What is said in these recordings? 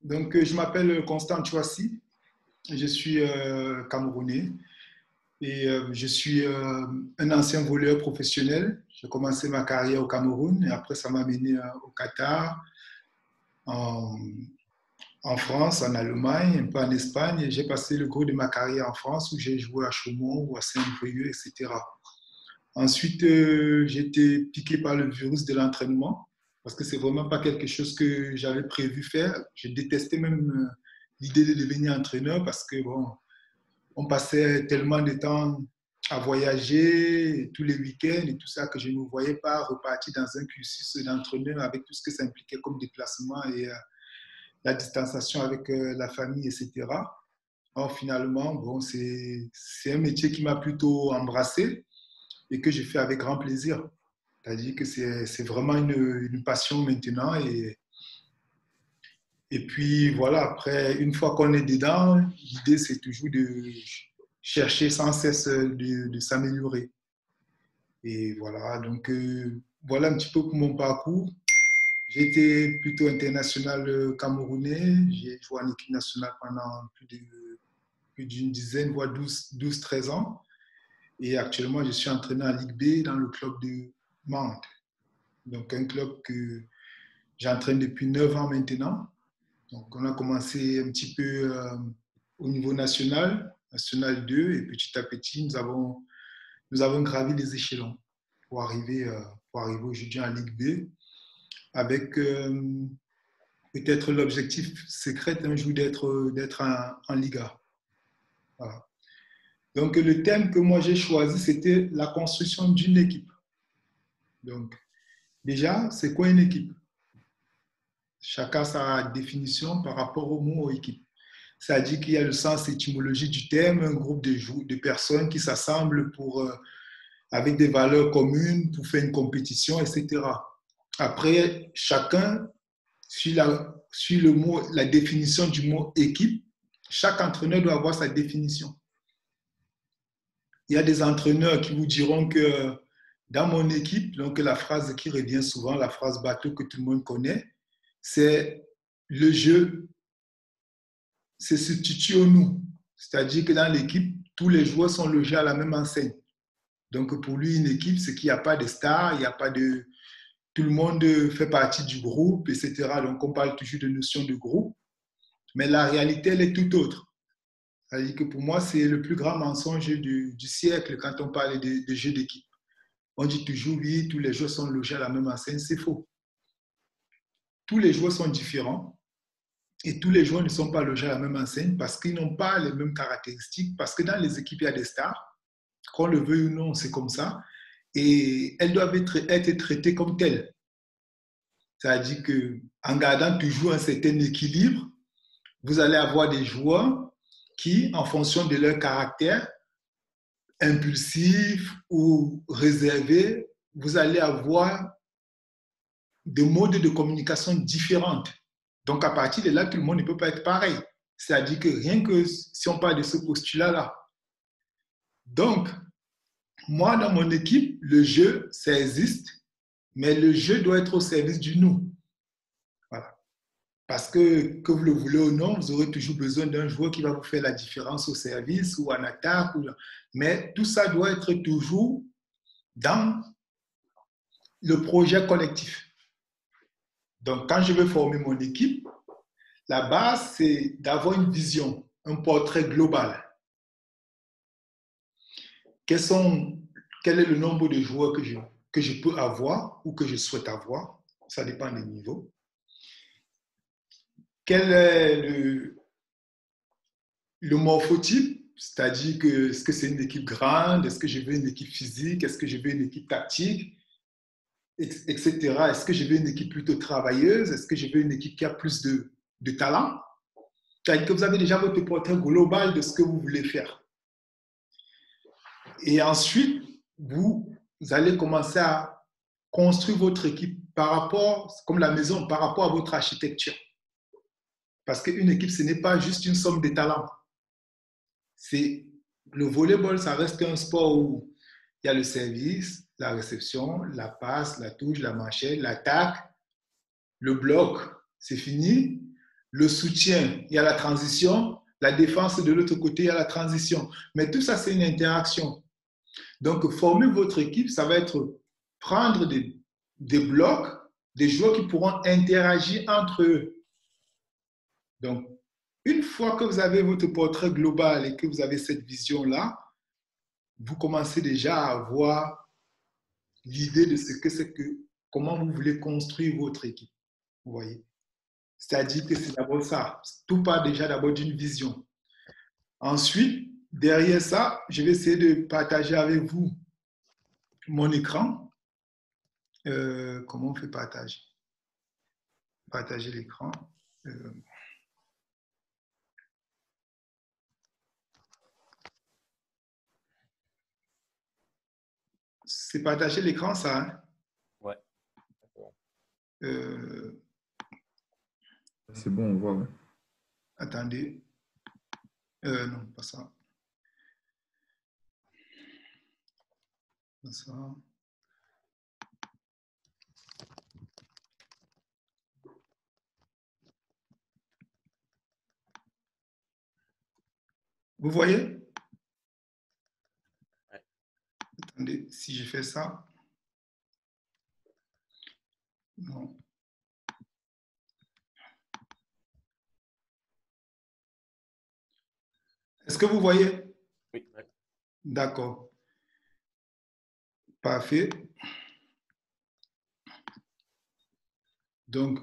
Donc, je m'appelle Constant Chouassi, je suis camerounais et je suis un ancien voleur professionnel. J'ai commencé ma carrière au Cameroun et après ça m'a mené au Qatar, en, en France, en Allemagne, un peu en Espagne et j'ai passé le gros de ma carrière en France où j'ai joué à Chaumont ou à Saint-Brieuc, etc. Ensuite, j'ai été piqué par le virus de l'entraînement parce que c'est vraiment pas quelque chose que j'avais prévu faire. Je détestais même l'idée de devenir entraîneur parce que bon, on passait tellement de temps à voyager tous les week-ends et tout ça que je ne me voyais pas repartir dans un cursus d'entraîneur avec tout ce que ça impliquait comme déplacement et la distanciation avec la famille, etc. Alors finalement, bon, c'est un métier qui m'a plutôt embrassé et que je fais avec grand plaisir. C'est-à-dire que c'est vraiment une passion maintenant. Et puis voilà, après, une fois qu'on est dedans, l'idée c'est toujours de chercher sans cesse de s'améliorer. Et voilà, donc voilà un petit peu pour mon parcours. J'ai été plutôt international camerounais. J'ai joué en équipe nationale pendant plus d'une dizaine, voire 13 ans. Et actuellement, je suis entraîneur en Ligue B dans le club de Mantes. Donc, un club que j'entraîne depuis 9 ans maintenant. Donc, on a commencé un petit peu au niveau national, national 2, et petit à petit, nous avons gravi les échelons pour arriver aujourd'hui en Ligue B, avec peut-être l'objectif secret un jour d'être en Liga. Voilà. Donc, le thème que moi j'ai choisi, c'était la construction d'une équipe. Donc, déjà, c'est quoi une équipe? Chacun a sa définition par rapport au mot équipe. C'est-à-dire qu'il y a le sens étymologique du terme, un groupe de personnes qui s'assemblent avec des valeurs communes pour faire une compétition, etc. Après, chacun, sur le mot, la définition du mot équipe, chaque entraîneur doit avoir sa définition. Il y a des entraîneurs qui vous diront que dans mon équipe, donc la phrase qui revient souvent, la phrase bateau que tout le monde connaît, c'est le jeu se substitue au nous. C'est-à-dire que dans l'équipe, tous les joueurs sont logés à la même enseigne. Donc pour lui, une équipe, c'est qu'il n'y a pas de stars, il n'y a pas de... Tout le monde fait partie du groupe, etc. Donc on parle toujours de notion de groupe, mais la réalité, elle est tout autre. C'est-à-dire que pour moi, c'est le plus grand mensonge du siècle quand on parle de jeu d'équipe. On dit toujours, oui, tous les joueurs sont logés à la même enseigne, c'est faux. Tous les joueurs sont différents. Et tous les joueurs ne sont pas logés à la même enseigne parce qu'ils n'ont pas les mêmes caractéristiques, parce que dans les équipes, il y a des stars, qu'on le veuille ou non, c'est comme ça, et elles doivent être traitées comme telles. C'est-à-dire qu'en gardant toujours un certain équilibre, vous allez avoir des joueurs qui, en fonction de leur caractère, impulsif ou réservé, vous allez avoir des modes de communication différentes. Donc, à partir de là, tout le monde ne peut pas être pareil. C'est-à-dire que rien que si on parle de ce postulat-là. Donc, moi, dans mon équipe, le jeu, ça existe, mais le jeu doit être au service du nous. Voilà. Parce que vous le voulez ou non, vous aurez toujours besoin d'un joueur qui va vous faire la différence au service ou en attaque. Mais tout ça doit être toujours dans le projet collectif. Donc, quand je veux former mon équipe, la base, c'est d'avoir une vision, un portrait global. Quel est le nombre de joueurs que je peux avoir ou que je souhaite avoir? Ça dépend des niveaux. Quel est le morphotype? C'est-à-dire que est-ce que c'est une équipe grande? Est-ce que je veux une équipe physique? Est-ce que je veux une équipe tactique? Etc. Est-ce que je veux une équipe plutôt travailleuse? Est-ce que je veux une équipe qui a plus de talent? C'est-à-dire que vous avez déjà votre portrait global de ce que vous voulez faire. Et ensuite, vous allez commencer à construire votre équipe par rapport, comme la maison, par rapport à votre architecture. Parce qu'une équipe, ce n'est pas juste une somme de talents. Le volleyball, ça reste un sport où il y a le service, la réception, la passe, la touche, la manchette, l'attaque, le bloc, c'est fini. le soutien, il y a la transition, la défense de l'autre côté, il y a la transition. Mais tout ça, c'est une interaction. Donc, former votre équipe, ça va être prendre des blocs, des joueurs qui pourront interagir entre eux. Donc, une fois que vous avez votre portrait global et que vous avez cette vision-là, vous commencez déjà à avoir l'idée de ce que c'est que, comment vous voulez construire votre équipe. Vous voyez? C'est-à-dire que c'est d'abord ça. Tout part déjà d'abord d'une vision. Ensuite, derrière ça, je vais essayer de partager avec vous mon écran. Comment on fait partager? Partager l'écran. C'est partager l'écran, ça, hein? Ouais. C'est bon, on voit. Ouais. Attendez. Non, pas ça. Pas ça. Vous voyez? Ouais. Attendez, si je fais ça. Non. Est-ce que vous voyez? Oui. Ouais. D'accord. Parfait. Donc,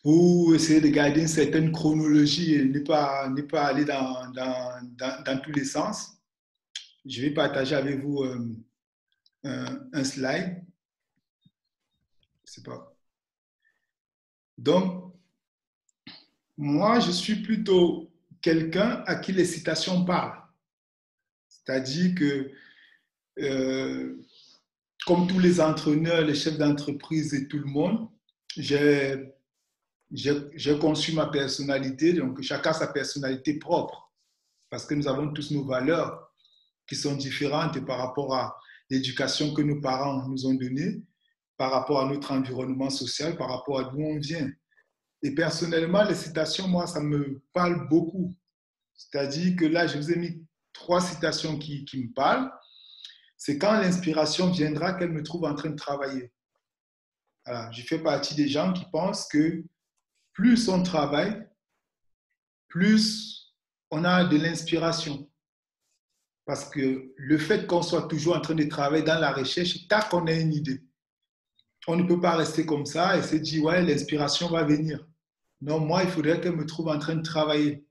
pour essayer de garder une certaine chronologie et ne pas aller dans tous les sens, je vais partager avec vous un slide. C'est pas. Donc, moi, je suis plutôt quelqu'un à qui les citations parlent. C'est-à-dire que, comme tous les entraîneurs, les chefs d'entreprise et tout le monde, j'ai conçu ma personnalité. Donc, chacun a sa personnalité propre parce que nous avons tous nos valeurs qui sont différentes par rapport à l'éducation que nos parents nous ont donnée, par rapport à notre environnement social, par rapport à d'où on vient. Et personnellement, les citations, moi, ça me parle beaucoup. C'est-à-dire que là, je vous ai mis 3 citations qui me parlent. C'est quand l'inspiration viendra qu'elle me trouve en train de travailler. Voilà. Je fais partie des gens qui pensent que plus on travaille, plus on a de l'inspiration. Parce que le fait qu'on soit toujours en train de travailler dans la recherche, tant qu'on a une idée, on ne peut pas rester comme ça et se dire, ouais, l'inspiration va venir. Non, moi, il faudrait qu'elle me trouve en train de travailler.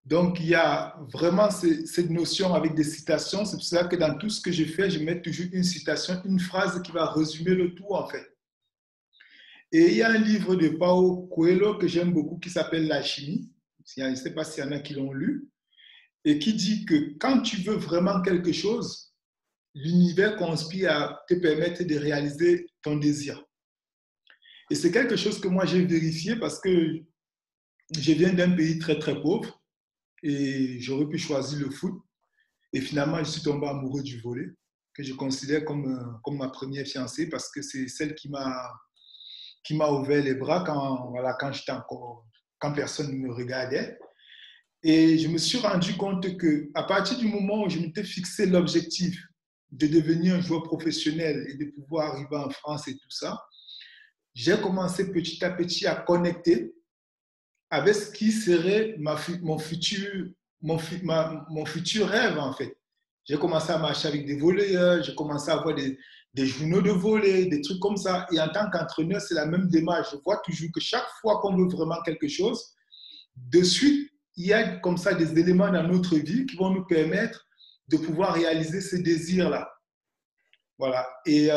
Donc, il y a vraiment cette notion avec des citations. C'est pour ça que dans tout ce que je fais, je mets toujours une citation, une phrase qui va résumer le tout, en fait. Et il y a un livre de Paulo Coelho que j'aime beaucoup qui s'appelle La chimie. Je ne sais pas s'il y en a qui l'ont lu. Et qui dit que quand tu veux vraiment quelque chose, l'univers conspire à te permettre de réaliser ton désir. Et c'est quelque chose que moi j'ai vérifié parce que je viens d'un pays très très pauvre et j'aurais pu choisir le foot. Et finalement, je suis tombé amoureux du volley, que je considère comme ma première fiancée parce que c'est celle qui m'a ouvert les bras quand j'étais encore, quand personne ne me regardait. Et je me suis rendu compte qu'à partir du moment où je m'étais fixé l'objectif de devenir un joueur professionnel et de pouvoir arriver en France et tout ça, j'ai commencé petit à petit à connecter avec ce qui serait mon futur rêve en fait. J'ai commencé à marcher avec des volleyeurs, j'ai commencé à avoir des journaux de volley, des trucs comme ça. Et en tant qu'entraîneur, c'est la même démarche. Je vois toujours que chaque fois qu'on veut vraiment quelque chose, de suite, il y a comme ça des éléments dans notre vie qui vont nous permettre de pouvoir réaliser ce désir-là. Voilà. Et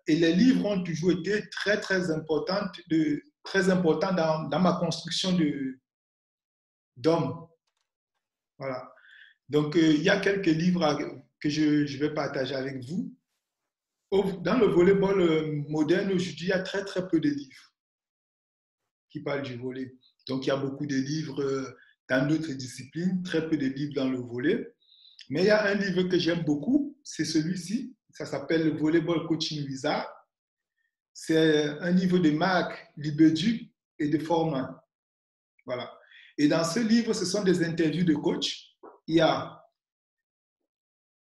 les livres ont toujours été très, très importants, dans ma construction d'homme. Voilà. Donc, il y a quelques livres que je vais partager avec vous. Dans le volleyball moderne, aujourd'hui, il y a très, très peu de livres qui parlent du volley. Donc, il y a beaucoup de livres dans d'autres disciplines, très peu de livres dans le volley. Mais il y a un livre que j'aime beaucoup, c'est celui-ci. Ça s'appelle le Volleyball Coaching Wizard. C'est un livre de Marc Libeduc et de Forman. Voilà. Et dans ce livre, ce sont des interviews de coachs. Il y a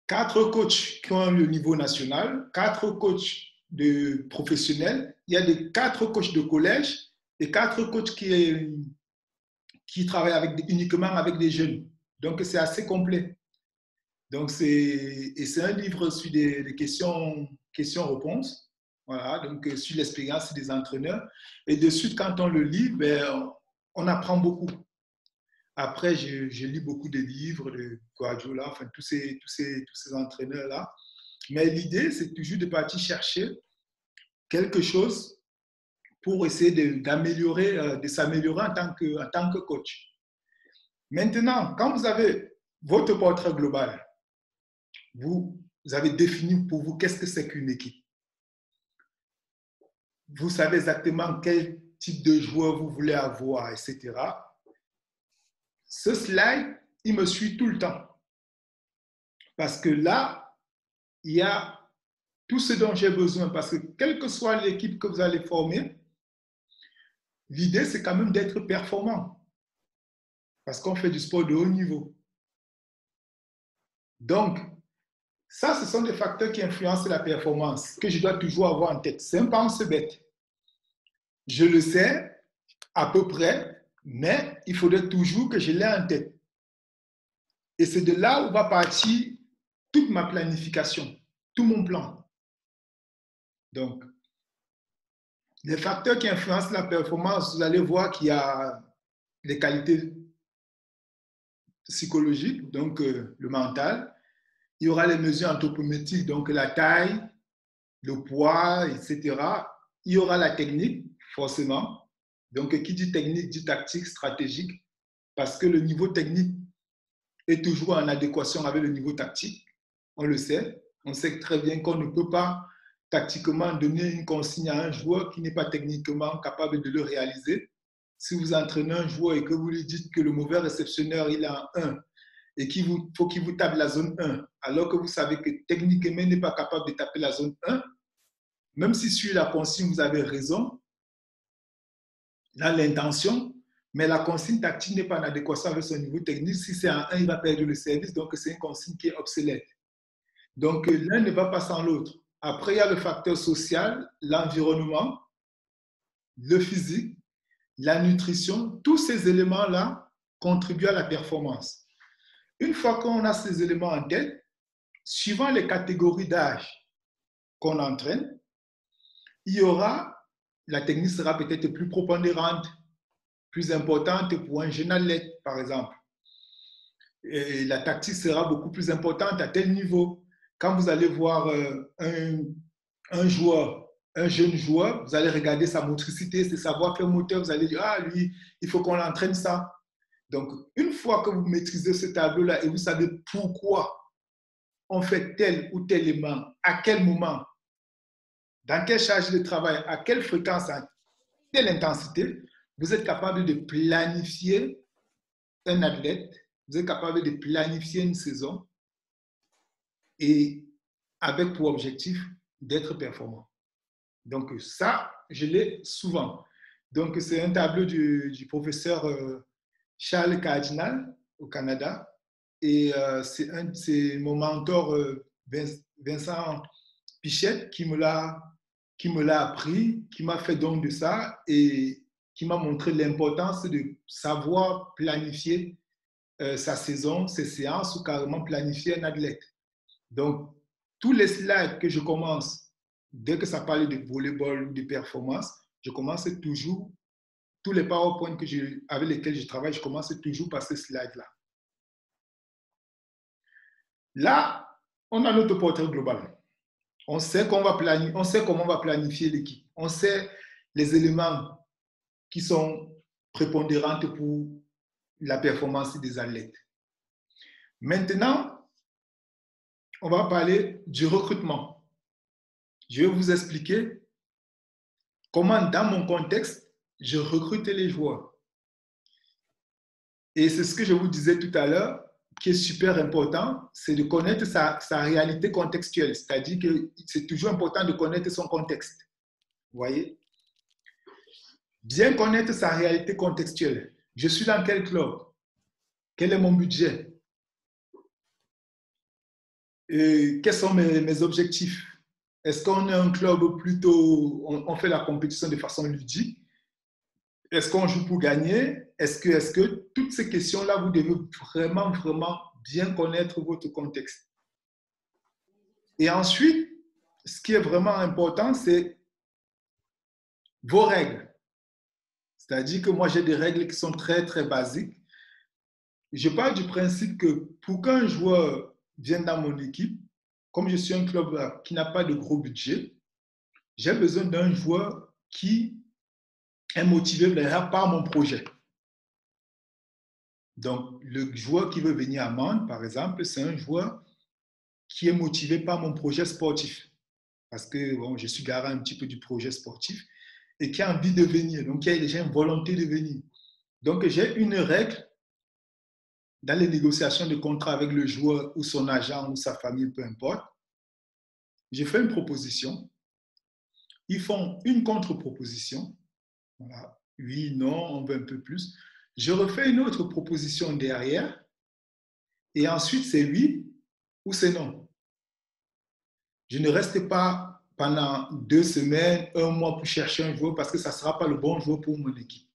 4 coachs qui ont le niveau national, 4 coachs de professionnels, il y a 4 coachs de collège et 4 coachs qui travaillent uniquement avec des jeunes. Donc, c'est assez complet. Donc, c'est un livre sur des questions-réponses, voilà, donc sur l'expérience des entraîneurs. Et de suite, quand on le lit, ben, on apprend beaucoup. Après, j'ai lu beaucoup de livres de Guardiola, enfin, tous ces entraîneurs-là. Mais l'idée, c'est toujours de partir chercher quelque chose pour essayer d'améliorer, de s'améliorer en tant que coach. Maintenant, quand vous avez votre portrait global, vous avez défini pour vous qu'est-ce que c'est qu'une équipe. Vous savez exactement quel type de joueur vous voulez avoir, etc. Ce slide, il me suit tout le temps. Parce que là, il y a tout ce dont j'ai besoin. Parce que quelle que soit l'équipe que vous allez former, l'idée, c'est quand même d'être performant. Parce qu'on fait du sport de haut niveau. Donc, ça, ce sont des facteurs qui influencent la performance, que je dois toujours avoir en tête. C'est un pense bête. Je le sais à peu près, mais il faudrait toujours que je l'ai en tête. Et c'est de là où va partir toute ma planification, tout mon plan. Donc, les facteurs qui influencent la performance, vous allez voir qu'il y a les qualités psychologiques, donc le mental. Il y aura les mesures anthropométriques, donc la taille, le poids, etc. Il y aura la technique, forcément. Donc, qui dit technique dit tactique, stratégique, parce que le niveau technique est toujours en adéquation avec le niveau tactique. On le sait. On sait très bien qu'on ne peut pas tactiquement donner une consigne à un joueur qui n'est pas techniquement capable de le réaliser. Si vous entraînez un joueur et que vous lui dites que le mauvais réceptionneur, il est en 1 et qu'il faut qu'il vous tape la zone 1, alors que vous savez que techniquement, il n'est pas capable de taper la zone 1, même si sur la consigne, vous avez raison, là, l'intention, mais la consigne tactique n'est pas en adéquation avec son niveau technique. Si c'est en 1, il va perdre le service, donc c'est une consigne qui est obsolète. Donc, l'un ne va pas sans l'autre. Après, il y a le facteur social, l'environnement, le physique, la nutrition. Tous ces éléments-là contribuent à la performance. Une fois qu'on a ces éléments en tête, suivant les catégories d'âge qu'on entraîne, il y aura, la technique sera peut-être plus prépondérante, plus importante pour un jeune athlète, par exemple. Et la tactique sera beaucoup plus importante à tel niveau. Quand vous allez voir un joueur, un jeune joueur, vous allez regarder sa motricité, ses savoir-faire moteur, vous allez dire, ah, lui, il faut qu'on l'entraîne ça. Donc, une fois que vous maîtrisez ce tableau-là et vous savez pourquoi on fait tel ou tel élément, à quel moment, dans quelle charge de travail, à quelle fréquence, à quelle intensité, vous êtes capable de planifier un athlète, vous êtes capable de planifier une saison et avec pour objectif d'être performant. Donc ça, je l'ai souvent. Donc c'est un tableau du professeur Charles Cardinal au Canada et c'est mon mentor Vincent Pichette qui me l'a appris, qui m'a fait don de ça et qui m'a montré l'importance de savoir planifier sa saison, ses séances ou carrément planifier un athlète. Donc, tous les slides que je commence, dès que ça parle de volleyball ou de performance, je commence toujours, tous les PowerPoint avec lesquels je travaille, je commence toujours par ces slides-là. Là, on a notre portrait global. On sait comment on va planifier l'équipe. On sait les éléments qui sont prépondérants pour la performance des athlètes. Maintenant, on va parler du recrutement. Je vais vous expliquer comment, dans mon contexte, je recrute les joueurs. Et c'est ce que je vous disais tout à l'heure, qui est super important, c'est de connaître sa réalité contextuelle. C'est-à-dire que c'est toujours important de connaître son contexte. Vous voyez? Bien connaître sa réalité contextuelle. Je suis dans quel club? Quel est mon budget? Et quels sont mes objectifs? Est-ce qu'on est un club plutôt, on fait la compétition de façon ludique? Est-ce qu'on joue pour gagner? Est-ce que toutes ces questions-là, vous devez vraiment, vraiment bien connaître votre contexte. Et ensuite, ce qui est vraiment important, c'est vos règles. C'est-à-dire que moi, j'ai des règles qui sont très, très basiques. Je pars du principe que pour qu'un joueur vienne dans mon équipe, comme je suis un club qui n'a pas de gros budget, j'ai besoin d'un joueur qui est motivé par mon projet. Donc, le joueur qui veut venir à Mende, par exemple, c'est un joueur qui est motivé par mon projet sportif. Parce que bon, je suis garant un petit peu du projet sportif et qui a envie de venir. Donc, qui a déjà une volonté de venir. Donc, j'ai une règle dans les négociations de contrat avec le joueur ou son agent ou sa famille, peu importe. Je fais une proposition. Ils font une contre-proposition. Voilà. Oui, non, on veut un peu plus. Je refais une autre proposition derrière. Et ensuite, c'est oui ou c'est non. Je ne reste pas pendant 2 semaines, 1 mois pour chercher un joueur parce que ça ne sera pas le bon joueur pour mon équipe.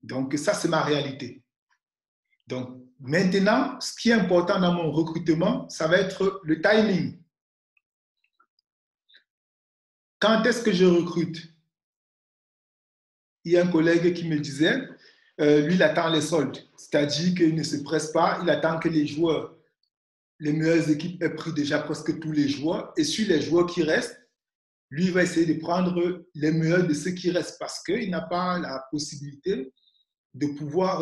Donc, ça, c'est ma réalité. Donc, maintenant, ce qui est important dans mon recrutement, ça va être le timing. Quand est-ce que je recrute? Il y a un collègue qui me disait, lui, il attend les soldes. C'est-à-dire qu'il ne se presse pas, il attend que les joueurs, les meilleures équipes aient pris déjà presque tous les joueurs. Et sur les joueurs qui restent, lui, il va essayer de prendre les meilleurs de ceux qui restent parce qu'il n'a pas la possibilité de pouvoir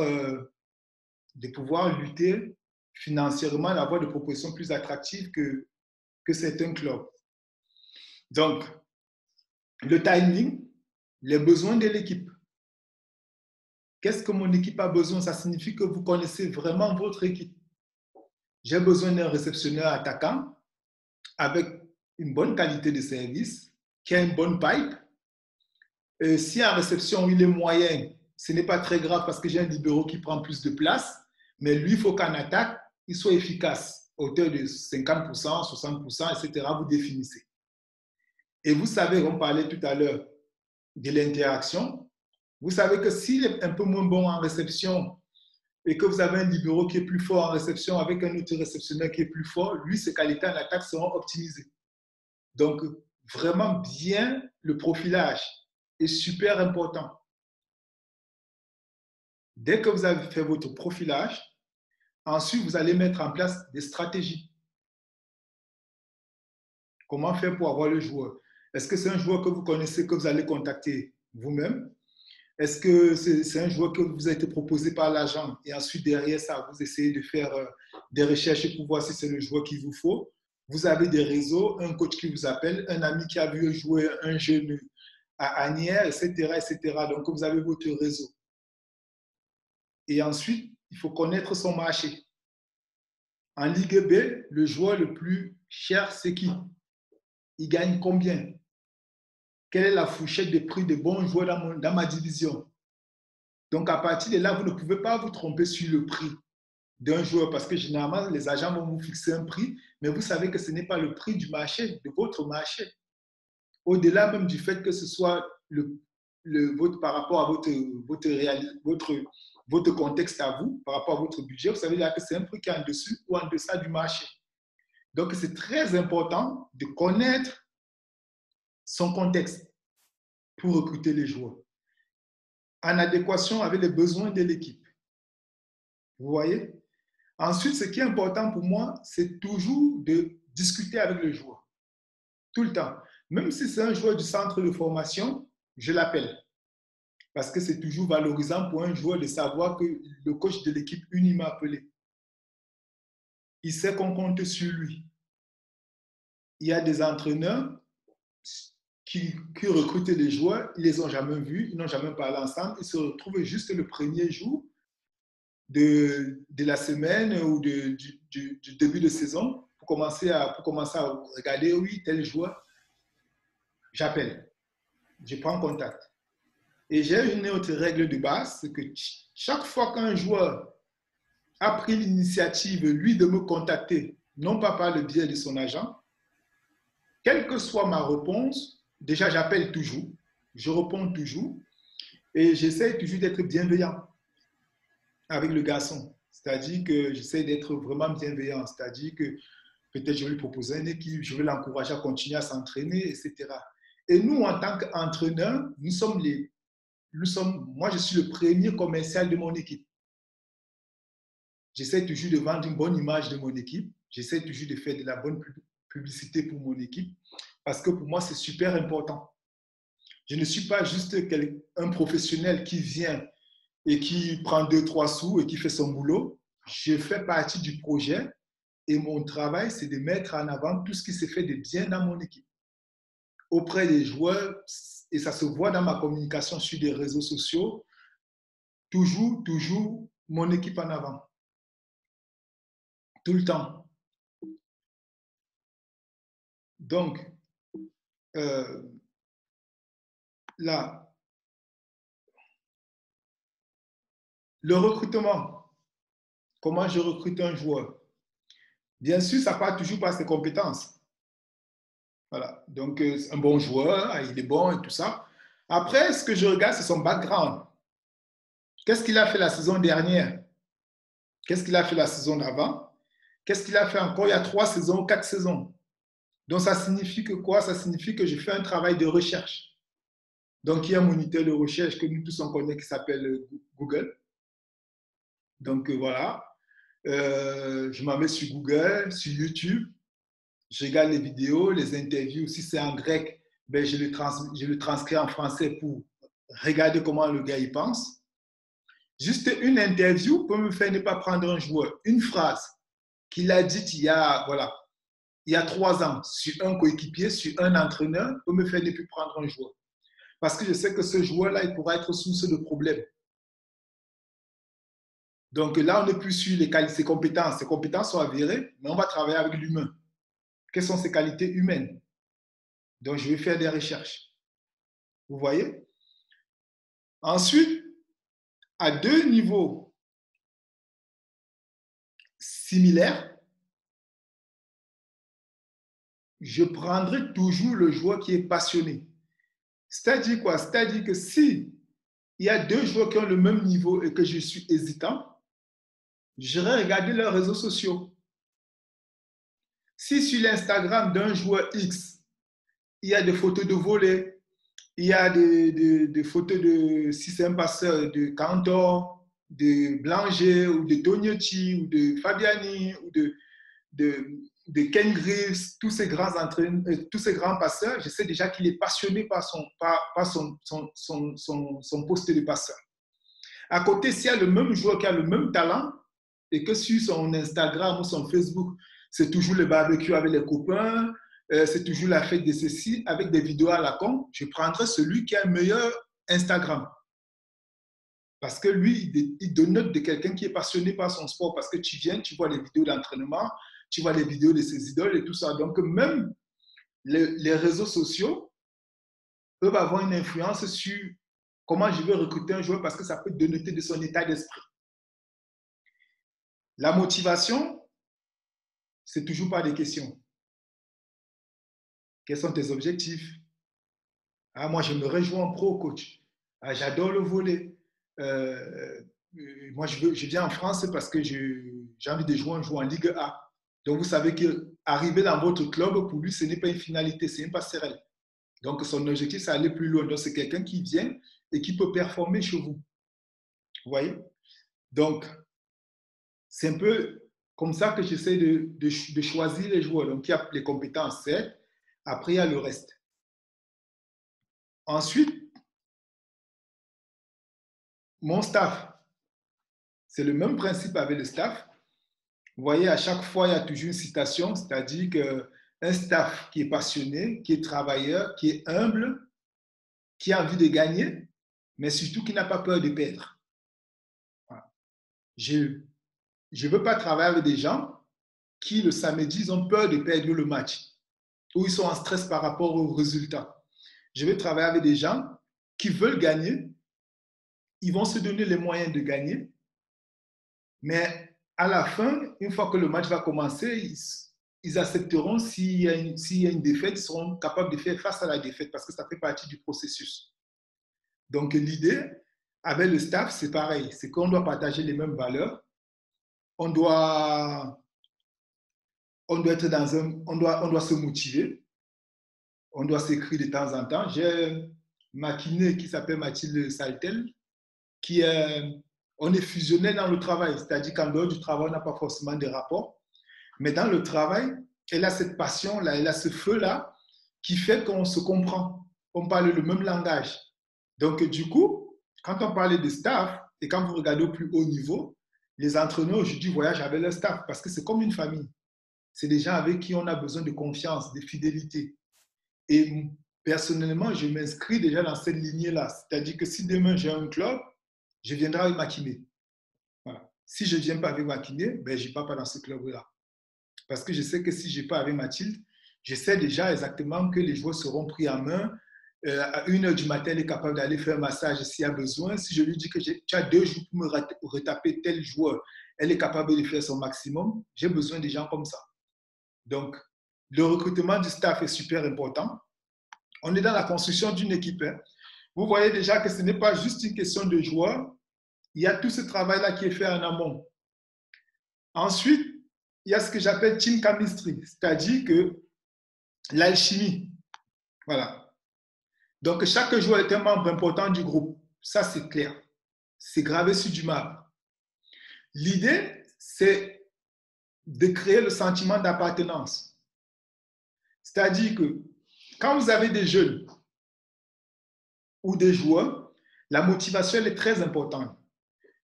lutter financièrement, d'avoir des propositions plus attractives que certains clubs. Donc, le timing, les besoins de l'équipe. Qu'est-ce que mon équipe a besoin? Ça signifie que vous connaissez vraiment votre équipe. J'ai besoin d'un réceptionneur attaquant avec une bonne qualité de service, qui a une bonne pipe. Si en réception, il est moyen, ce n'est pas très grave parce que j'ai un libéro qui prend plus de place, mais lui, il faut qu'en attaque, il soit efficace, à hauteur de 50%, 60%, etc. Vous définissez. Et vous savez, on parlait tout à l'heure de l'interaction. Vous savez que s'il est un peu moins bon en réception et que vous avez un libéro qui est plus fort en réception avec un autre réceptionneur qui est plus fort, lui, ses qualités en attaque seront optimisées. Donc, vraiment bien, le profilage est super important. Dès que vous avez fait votre profilage, ensuite, vous allez mettre en place des stratégies. Comment faire pour avoir le joueur? Est-ce que c'est un joueur que vous connaissez, que vous allez contacter vous-même? Est-ce que c'est un joueur que vous a été proposé par l'agent et ensuite derrière ça, vous essayez de faire des recherches pour voir si c'est le joueur qu'il vous faut? Vous avez des réseaux, un coach qui vous appelle, un ami qui a vu jouer un jeune à Agnières, etc., etc. Donc, vous avez votre réseau. Et ensuite, il faut connaître son marché. En Ligue B, le joueur le plus cher, c'est qui? Il gagne combien? Quelle est la fourchette de prix des bons joueurs dans ma division? Donc, à partir de là, vous ne pouvez pas vous tromper sur le prix d'un joueur parce que généralement, les agents vont vous fixer un prix, mais vous savez que ce n'est pas le prix du marché, de votre marché. Au-delà même du fait que ce soit par rapport à votre contexte à vous, par rapport à votre budget, vous savez que c'est un prix qui est en dessus ou en deçà du marché. Donc, c'est très important de connaître son contexte pour recruter les joueurs en adéquation avec les besoins de l'équipe. Vous voyez? Ensuite, ce qui est important pour moi, c'est toujours de discuter avec le joueur. Tout le temps. Même si c'est un joueur du centre de formation, je l'appelle. Parce que c'est toujours valorisant pour un joueur de savoir que le coach de l'équipe unie m'a appelé. Il sait qu'on compte sur lui. Il y a des entraîneurs qui recrutent des joueurs, ils ne les ont jamais vus, ils n'ont jamais parlé ensemble, ils se retrouvent juste le premier jour de la semaine ou du début de saison pour commencer à regarder, oui, tel joueur, j'appelle. je prends contact. Et j'ai une autre règle de base, c'est que chaque fois qu'un joueur a pris l'initiative, lui, de me contacter, non pas par le biais de son agent, quelle que soit ma réponse, déjà j'appelle toujours, je réponds toujours et j'essaie toujours d'être bienveillant avec le garçon. C'est-à-dire que j'essaie d'être vraiment bienveillant. C'est-à-dire que peut-être je vais lui proposer une équipe, je vais l'encourager à continuer à s'entraîner, etc. Et nous, en tant qu'entraîneurs, moi, je suis le premier commercial de mon équipe. J'essaie toujours de vendre une bonne image de mon équipe. J'essaie toujours de faire de la bonne publicité pour mon équipe parce que pour moi, c'est super important. Je ne suis pas juste un professionnel qui vient et qui prend 2, 3 sous et qui fait son boulot. Je fais partie du projet et mon travail, c'est de mettre en avant tout ce qui se fait de bien dans mon équipe, auprès des joueurs, et ça se voit dans ma communication sur les réseaux sociaux, toujours mon équipe en avant, tout le temps. Donc, euh, là, le recrutement, comment je recrute un joueur? Bien sûr, ça part toujours par ses compétences. Voilà. Donc, un bon joueur, il est bon et tout ça. Après, ce que je regarde, c'est son background. Qu'est-ce qu'il a fait la saison dernière? Qu'est-ce qu'il a fait la saison d'avant? Qu'est-ce qu'il a fait encore il y a 3 saisons, 4 saisons? Donc, ça signifie que quoi? Ça signifie que je fais un travail de recherche. Donc, il y a un moniteur de recherche que nous tous on connaît qui s'appelle Google. Donc, voilà. Je m'en mets sur Google, sur YouTube. Je regarde les vidéos, les interviews. Si c'est en grec, ben, je le transcris en français pour regarder comment le gars y pense. Juste une interview peut me faire ne pas prendre un joueur. Une phrase qu'il a dite voilà, il y a 3 ans sur un coéquipier, sur un entraîneur, peut me faire ne plus prendre un joueur. Parce que je sais que ce joueur-là, il pourra être source de problèmes. Donc là, on n'est plus sur ses compétences. Ses compétences sont avérées, mais on va travailler avec l'humain. Quelles sont ses qualités humaines? Donc, je vais faire des recherches. Vous voyez? Ensuite, à 2 niveaux similaires, je prendrai toujours le joueur qui est passionné. C'est-à-dire quoi? C'est-à-dire que si il y a 2 joueurs qui ont le même niveau et que je suis hésitant, j'irai regarder leurs réseaux sociaux. Si sur l'Instagram d'un joueur X, il y a des photos de volée, il y a des photos de, si c'est un passeur, de Cantor, de Blanger, ou de Tognetti, ou de Fabiani, ou de Ken Greaves, tous ces grands passeurs, je sais déjà qu'il est passionné par son poste de passeur. À côté, s'il y a le même joueur qui a le même talent, et que sur son Instagram ou son Facebook, c'est toujours le barbecue avec les copains, c'est toujours la fête de ceci, avec des vidéos à la con, je prendrai celui qui a un meilleur Instagram. Parce que lui, il dénote de quelqu'un qui est passionné par son sport. Parce que tu viens, tu vois les vidéos d'entraînement, tu vois les vidéos de ses idoles et tout ça. Donc, même les réseaux sociaux peuvent avoir une influence sur comment je vais recruter un joueur parce que ça peut dénoter de son état d'esprit. La motivation, c'est toujours pas des questions. Quels sont tes objectifs? Ah, moi, j'aimerais jouer en pro, coach. Ah, j'adore le volley. Moi, je viens en France parce que j'ai envie de jouer en Ligue A. Donc, vous savez qu'arriver dans votre club, pour lui, ce n'est pas une finalité, c'est une passerelle. Donc, son objectif, c'est aller plus loin. Donc, c'est quelqu'un qui vient et qui peut performer chez vous. Vous voyez? Donc, c'est un peu comme ça que j'essaie de choisir les joueurs. Donc, il y a les compétences, certes. Après, il y a le reste. Ensuite, mon staff, c'est le même principe avec le staff. Vous voyez, à chaque fois, il y a toujours une citation, c'est-à-dire qu'un staff qui est passionné, qui est travailleur, qui est humble, qui a envie de gagner, mais surtout qui n'a pas peur de perdre. Voilà. Je ne veux pas travailler avec des gens qui, le samedi, ils ont peur de perdre le match, ou ils sont en stress par rapport aux résultats. je vais travailler avec des gens qui veulent gagner, ils vont se donner les moyens de gagner, mais à la fin, une fois que le match va commencer, ils accepteront s'il y a une défaite, ils seront capables de faire face à la défaite parce que ça fait partie du processus. Donc l'idée avec le staff, c'est pareil, c'est qu'on doit partager les mêmes valeurs, on doit, être on doit se motiver, on doit s'écrire de temps en temps. J'ai ma kiné qui s'appelle Mathilde Saltel, qui est, on est fusionnel dans le travail, c'est-à-dire qu'en dehors du travail, on n'a pas forcément de rapport, mais dans le travail, elle a cette passion-là, elle a ce feu-là qui fait qu'on se comprend, on parle le même langage. Donc, du coup, quand on parle de staff, et quand vous regardez au plus haut niveau, les entraîneurs aujourd'hui voyagent avec leur staff parce que c'est comme une famille. C'est des gens avec qui on a besoin de confiance, de fidélité. Et personnellement, je m'inscris déjà dans cette lignée-là. C'est-à-dire que si demain j'ai un club, je viendrai avec ma kiné. Voilà. Si je ne viens pas avec ma kiné, ben, je ne pars pas dans ce club-là. Parce que je sais que si je ne pars avec Mathilde, je sais déjà exactement que les joueurs seront pris en main. À 1h du matin, elle est capable d'aller faire un massage s'il y a besoin. Si je lui dis que tu as 2 jours pour me retaper tel joueur, elle est capable de faire son maximum. J'ai besoin de gens comme ça. Donc, le recrutement du staff est super important. On est dans la construction d'une équipe. Hein. Vous voyez déjà que ce n'est pas juste une question de joueurs. Il y a tout ce travail-là qui est fait en amont. Ensuite, il y a ce que j'appelle team chemistry, c'est-à-dire que l'alchimie. Voilà. Donc, chaque joueur est un membre important du groupe. Ça, c'est clair. C'est gravé sur du marbre. L'idée, c'est de créer le sentiment d'appartenance. C'est-à-dire que quand vous avez des jeunes ou des joueurs, la motivation elle est très importante.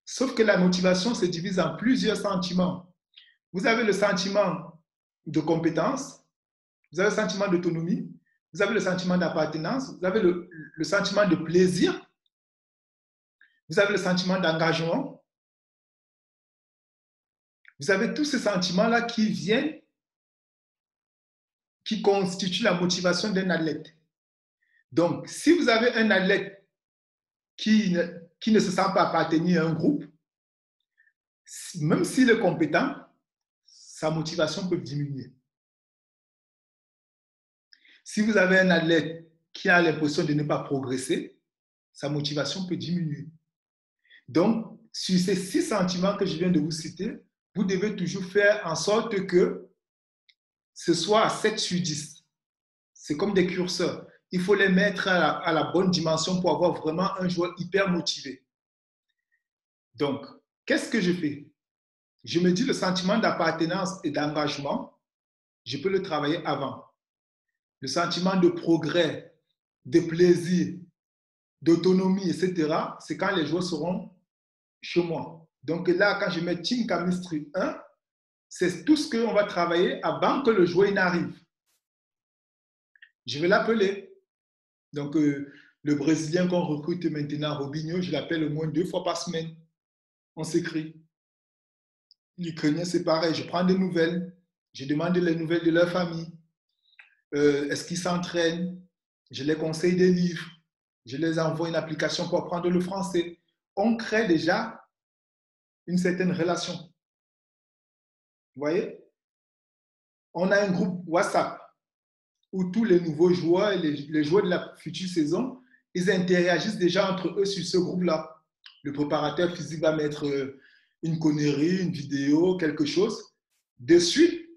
Sauf que la motivation se divise en plusieurs sentiments. Vous avez le sentiment de compétence, vous avez le sentiment d'autonomie, vous avez le sentiment d'appartenance, vous avez le sentiment de plaisir, vous avez le sentiment d'engagement. Vous avez tous ces sentiments-là qui viennent, qui constituent la motivation d'un athlète. Donc, si vous avez un athlète qui ne se sent pas appartenir à un groupe, même s'il est compétent, sa motivation peut diminuer. Si vous avez un athlète qui a l'impression de ne pas progresser, sa motivation peut diminuer. Donc, sur ces 6 sentiments que je viens de vous citer, vous devez toujours faire en sorte que ce soit à 7 sur 10. C'est comme des curseurs. Il faut les mettre à la bonne dimension pour avoir vraiment un joueur hyper motivé. Donc, qu'est-ce que je fais? Je me dis le sentiment d'appartenance et d'engagement, je peux le travailler avant. Le sentiment de progrès, de plaisir, d'autonomie, etc., c'est quand les joueurs seront chez moi. Donc là, quand je mets Team Chemistry 1, c'est tout ce qu'on va travailler avant que le joueur n'arrive. Je vais l'appeler. Donc, le Brésilien qu'on recrute maintenant, Robinho, je l'appelle au moins 2 fois par semaine. On s'écrit. L'Ukrainien, c'est pareil. Je prends des nouvelles. Je demande les nouvelles de leur famille. Est-ce qu'ils s'entraînent? Je les conseille des livres. Je les envoie une application pour apprendre le français. On crée déjà une certaine relation. Vous voyez? On a un groupe WhatsApp où tous les nouveaux joueurs et les joueurs de la future saison, ils interagissent déjà entre eux sur ce groupe-là. Le préparateur physique va mettre une connerie, une vidéo, quelque chose. De suite,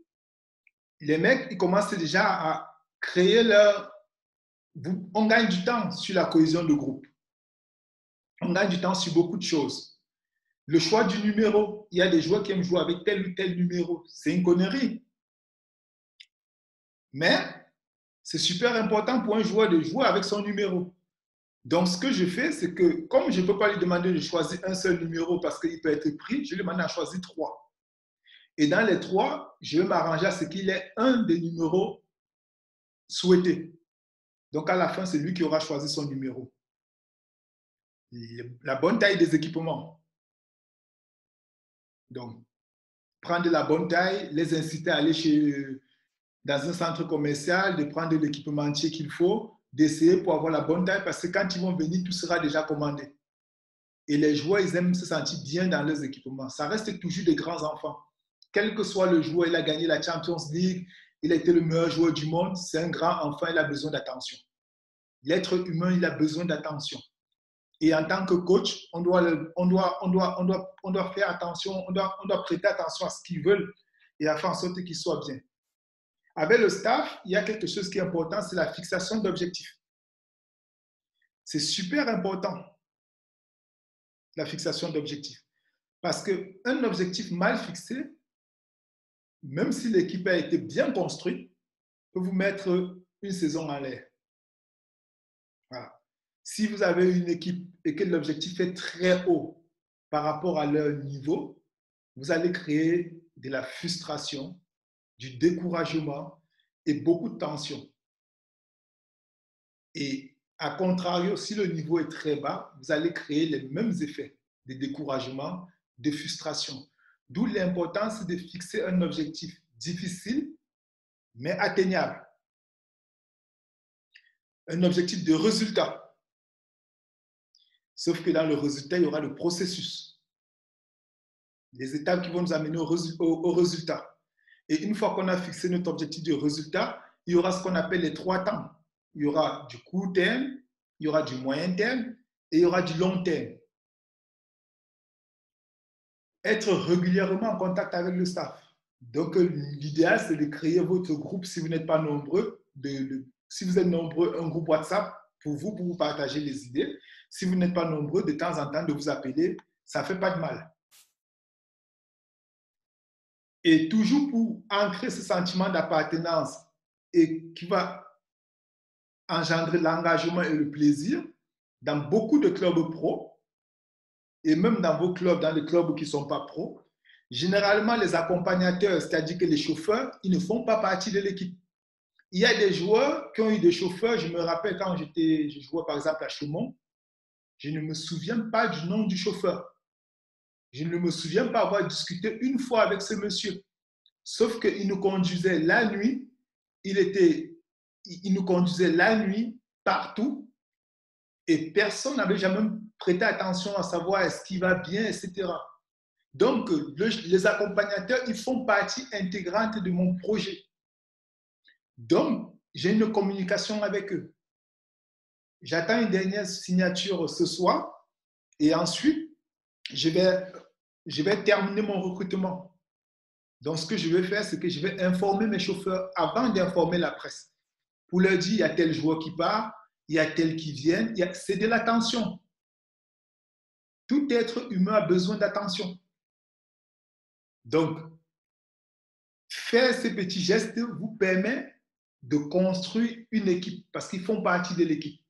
les mecs, ils commencent déjà à créer leur... On gagne du temps sur la cohésion de groupe. On gagne du temps sur beaucoup de choses. Le choix du numéro, il y a des joueurs qui aiment jouer avec tel ou tel numéro. C'est une connerie. Mais c'est super important pour un joueur de jouer avec son numéro. Donc, ce que je fais, c'est que comme je ne peux pas lui demander de choisir un seul numéro parce qu'il peut être pris, je lui demande à choisir 3. Et dans les 3, je vais m'arranger à ce qu'il ait un des numéros souhaités. Donc, à la fin, c'est lui qui aura choisi son numéro. La bonne taille des équipements. Donc, prendre la bonne taille, les inciter à aller dans un centre commercial, de prendre l'équipementier qu'il faut, d'essayer pour avoir la bonne taille parce que quand ils vont venir, tout sera déjà commandé. Et les joueurs, ils aiment se sentir bien dans leurs équipements. Ça reste toujours des grands enfants. Quel que soit le joueur, il a gagné la Champions League, il a été le meilleur joueur du monde, c'est un grand enfant, il a besoin d'attention. L'être humain, il a besoin d'attention. Et en tant que coach, on doit faire attention, on doit prêter attention à ce qu'ils veulent et à faire en sorte qu'ils soient bien. Avec le staff, il y a quelque chose qui est important, c'est la fixation d'objectifs. C'est super important, la fixation d'objectifs. Parce qu'un objectif mal fixé, même si l'équipe a été bien construite, peut vous mettre une saison en l'air. Voilà. Si vous avez une équipe et que l'objectif est très haut par rapport à leur niveau, vous allez créer de la frustration, du découragement et beaucoup de tension. Et à contrario, si le niveau est très bas, vous allez créer les mêmes effets de découragement, de frustration. D'où l'importance de fixer un objectif difficile, mais atteignable. Un objectif de résultat. Sauf que dans le résultat, il y aura le processus. Les étapes qui vont nous amener au résultat. Et une fois qu'on a fixé notre objectif de résultat, il y aura ce qu'on appelle les 3 temps. Il y aura du court terme, il y aura du moyen terme et il y aura du long terme. Être régulièrement en contact avec le staff. Donc, l'idéal, c'est de créer votre groupe si vous n'êtes pas nombreux. Si vous êtes nombreux, un groupe WhatsApp pour vous partager les idées. Si vous n'êtes pas nombreux, de temps en temps, de vous appeler, ça ne fait pas de mal. Et toujours pour ancrer ce sentiment d'appartenance et qui va engendrer l'engagement et le plaisir, dans beaucoup de clubs pro, et même dans vos clubs, dans les clubs qui ne sont pas pro, généralement les accompagnateurs, c'est-à-dire que les chauffeurs, ils ne font pas partie de l'équipe. Il y a des joueurs qui ont eu des chauffeurs, je me rappelle quand je jouais par exemple à Chaumont, je ne me souviens pas du nom du chauffeur. Je ne me souviens pas avoir discuté une fois avec ce monsieur. Sauf qu'il nous conduisait la nuit, il nous conduisait la nuit partout et personne n'avait jamais prêté attention à savoir est-ce qu'il va bien, etc. Donc, les accompagnateurs, ils font partie intégrante de mon projet. Donc, j'ai une communication avec eux. J'attends une dernière signature ce soir et ensuite, je vais terminer mon recrutement. Donc, ce que je vais faire, c'est que je vais informer mes chauffeurs avant d'informer la presse. Pour leur dire, il y a tel joueur qui part, il y a tel qui vient. C'est de l'attention. Tout être humain a besoin d'attention. Donc, faire ces petits gestes vous permet de construire une équipe parce qu'ils font partie de l'équipe.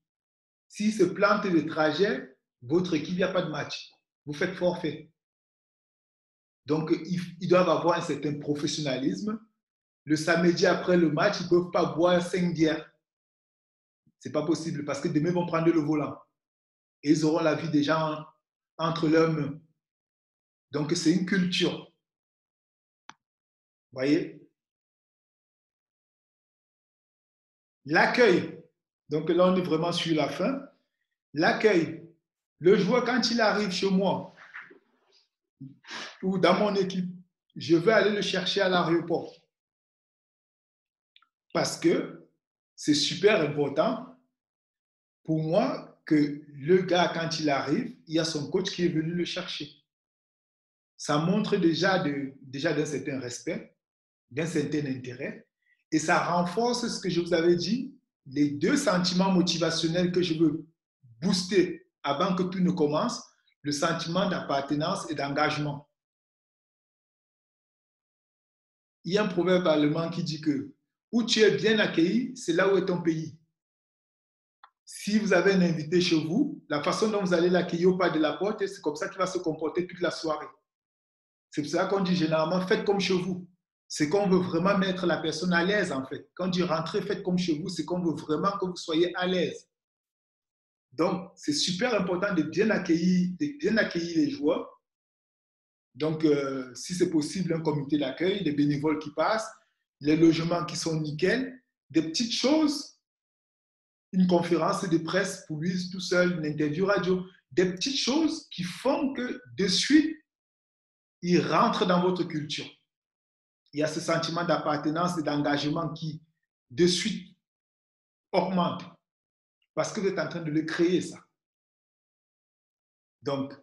S'ils se plantent de trajet, votre équipe, il n'y a pas de match. Vous faites forfait. Donc, ils doivent avoir un certain professionnalisme. Le samedi après le match, ils ne peuvent pas boire 5 bières. Ce n'est pas possible parce que demain, ils vont prendre le volant. Et ils auront la vie des gens entre leurs mains. Donc, c'est une culture. Vous voyez? L'accueil. Donc là, on est vraiment sur la fin. L'accueil. Le joueur, quand il arrive chez moi ou dans mon équipe, je vais aller le chercher à l'aéroport. Parce que c'est super important pour moi que le gars, quand il arrive, il y a son coach qui est venu le chercher. Ça montre déjà d'un certain respect, d'un certain intérêt, et ça renforce ce que je vous avais dit, les 2 sentiments motivationnels que je veux booster avant que tout ne commence, le sentiment d'appartenance et d'engagement. Il y a un proverbe allemand qui dit que où tu es bien accueilli, c'est là où est ton pays. Si vous avez un invité chez vous, la façon dont vous allez l'accueillir au pas de la porte, c'est comme ça qu'il va se comporter toute la soirée. C'est pour ça qu'on dit généralement, faites comme chez vous. C'est qu'on veut vraiment mettre la personne à l'aise, en fait. Quand on dit rentrez, faites comme chez vous, c'est qu'on veut vraiment que vous soyez à l'aise. Donc, c'est super important de bien accueillir les joueurs. Donc, si c'est possible, un comité d'accueil, les bénévoles qui passent, les logements qui sont nickel, des petites choses. une conférence de presse pour lui tout seul, une interview radio. Des petites choses qui font que de suite, il rentre dans votre culture. Il y a ce sentiment d'appartenance et d'engagement qui, de suite, augmente. Parce que vous êtes en train de le créer, ça. Donc,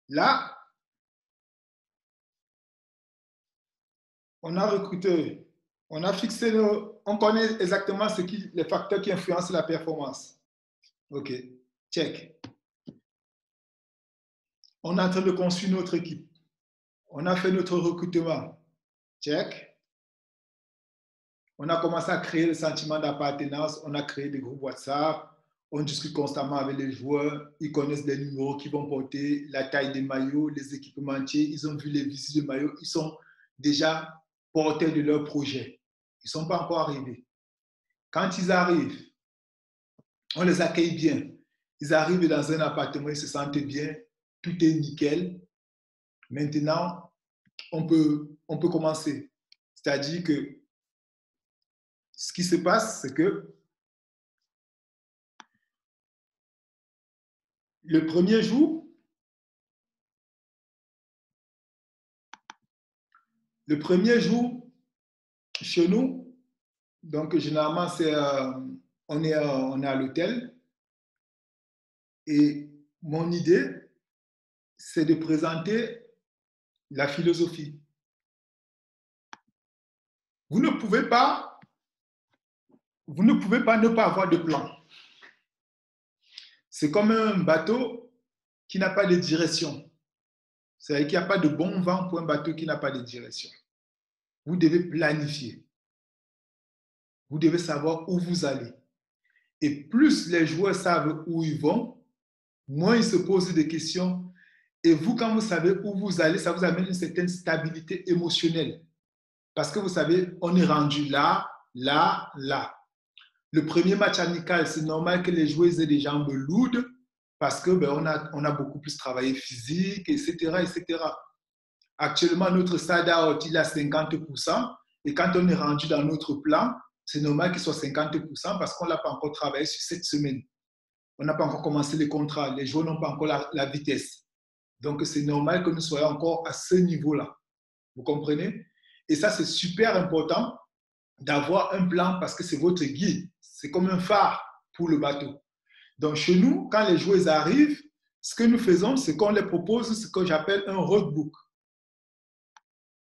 là, on a recruté, on a fixé, on connaît exactement les facteurs qui influencent la performance. OK, check. On est en train de construire notre équipe. On a fait notre recrutement. Check. On a commencé à créer le sentiment d'appartenance. On a créé des groupes WhatsApp. On discute constamment avec les joueurs. Ils connaissent les numéros qu'ils vont porter, la taille des maillots, les équipementiers. Ils ont vu les visites de maillots. Ils sont déjà porteurs de leur projet. Ils ne sont pas encore arrivés. Quand ils arrivent, on les accueille bien. Ils arrivent dans un appartement, ils se sentent bien. Tout est nickel. Maintenant, on peut commencer. C'est-à-dire que ce qui se passe, c'est que le premier jour, chez nous, donc généralement, on est à l'hôtel. Et mon idée, c'est de présenter la philosophie. Vous ne pouvez pas ne pas avoir de plan. C'est comme un bateau qui n'a pas de direction. C'est-à-dire qu'il n'y a pas de bon vent pour un bateau qui n'a pas de direction. Vous devez planifier. Vous devez savoir où vous allez. Et plus les joueurs savent où ils vont, moins ils se posent des questions. Et vous, quand vous savez où vous allez, ça vous amène une certaine stabilité émotionnelle. Parce que vous savez, on est rendu là, là, là. Le premier match amical, c'est normal que les joueurs aient des jambes lourdes parce que on a beaucoup plus travaillé physique, etc., etc. Actuellement, notre stade out, il est à 50%. Et quand on est rendu dans notre plan, c'est normal qu'il soit 50% parce qu'on ne l'a pas encore travaillé sur cette semaine. On n'a pas encore commencé les contrats. Les joueurs n'ont pas encore la vitesse. Donc, c'est normal que nous soyons encore à ce niveau-là. Vous comprenez? Et ça, c'est super important d'avoir un plan parce que c'est votre guide. C'est comme un phare pour le bateau. Donc, chez nous, quand les joueurs arrivent, ce que nous faisons, c'est qu'on les propose ce que j'appelle un roadbook.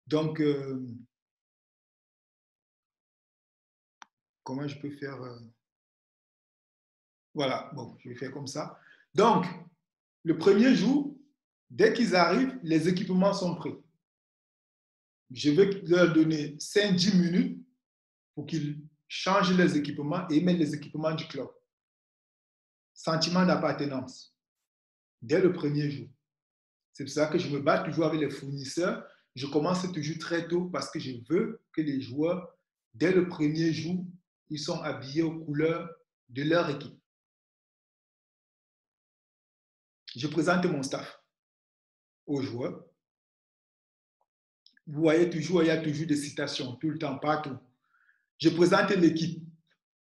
Donc, comment je peux faire Voilà, bon, je vais faire comme ça. Donc, le premier jour, dès qu'ils arrivent, les équipements sont prêts. Je vais leur donner 5-10 minutes pour qu'ils changent les équipements et mettent les équipements du club. Sentiment d'appartenance dès le premier jour. C'est pour ça que je me bats toujours avec les fournisseurs. Je commence toujours très tôt parce que je veux que les joueurs, dès le premier jour, ils sont habillés aux couleurs de leur équipe. Je présente mon staff aux joueurs. Vous voyez toujours, il y a toujours des citations, tout le temps, partout. Je présente l'équipe,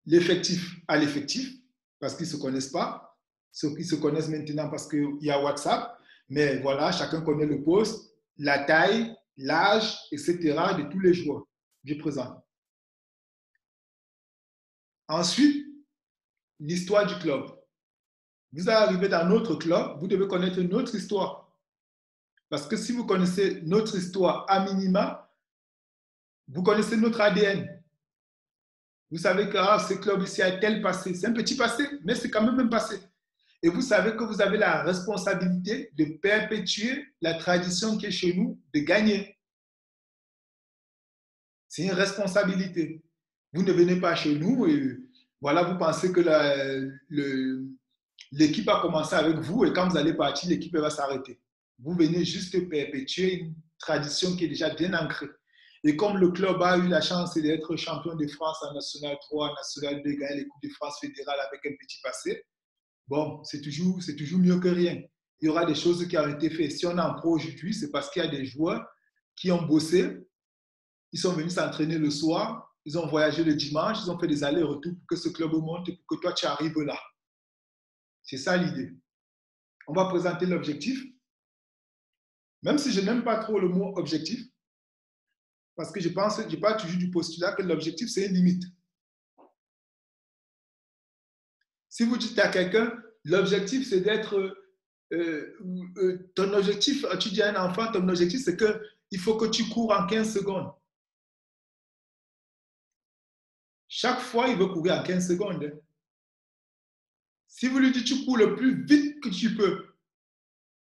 l'effectif à l'effectif, parce qu'ils ne se connaissent pas. Ceux qui se connaissent maintenant parce qu'il y a WhatsApp. Mais voilà, chacun connaît le poste, la taille, l'âge, etc. de tous les joueurs. Je présente. Ensuite, l'histoire du club. Vous arrivez dans notre club, vous devez connaître notre histoire. Parce que si vous connaissez notre histoire à minima, vous connaissez notre ADN. Vous savez que ce club ici a tel passé. C'est un petit passé, mais c'est quand même un passé. Et vous savez que vous avez la responsabilité de perpétuer la tradition qui est chez nous, de gagner. C'est une responsabilité. Vous ne venez pas chez nous et voilà, vous pensez que l'équipe a commencé avec vous et quand vous allez partir, l'équipe va s'arrêter. Vous venez juste perpétuer une tradition qui est déjà bien ancrée. Et comme le club a eu la chance d'être champion de France en National 3, National 2, gagner les Coupes de France fédérales avec un petit passé, bon, c'est toujours mieux que rien. Il y aura des choses qui ont été faites. Si on est en pro aujourd'hui, c'est parce qu'il y a des joueurs qui ont bossé, ils sont venus s'entraîner le soir, ils ont voyagé le dimanche, ils ont fait des allers-retours pour que ce club monte et pour que toi, tu arrives là. C'est ça l'idée. On va présenter l'objectif, même si je n'aime pas trop le mot objectif, parce que je parle toujours du postulat que l'objectif, c'est une limite. Si vous dites à quelqu'un, l'objectif, c'est d'être... ton objectif, tu dis à un enfant, ton objectif, c'est qu'il faut que tu cours en 15 secondes. Chaque fois, il veut courir en 15 secondes. Si vous lui dites, tu cours le plus vite que tu peux,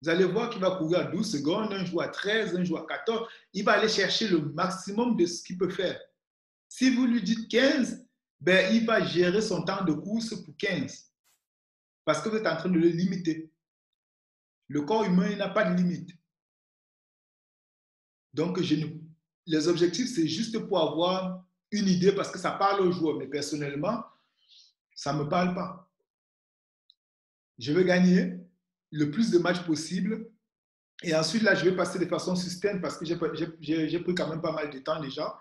vous allez voir qu'il va courir à 12 secondes, un jour à 13, un jour à 14. Il va aller chercher le maximum de ce qu'il peut faire. Si vous lui dites 15, ben, il va gérer son temps de course pour 15. Parce que vous êtes en train de le limiter. Le corps humain, il n'a pas de limite. Donc, les objectifs, c'est juste pour avoir une idée parce que ça parle aux joueurs. Mais personnellement, ça ne me parle pas. Je veux gagner le plus de matchs possible. Et ensuite, là, je vais passer de façon système parce que j'ai pris quand même pas mal de temps déjà.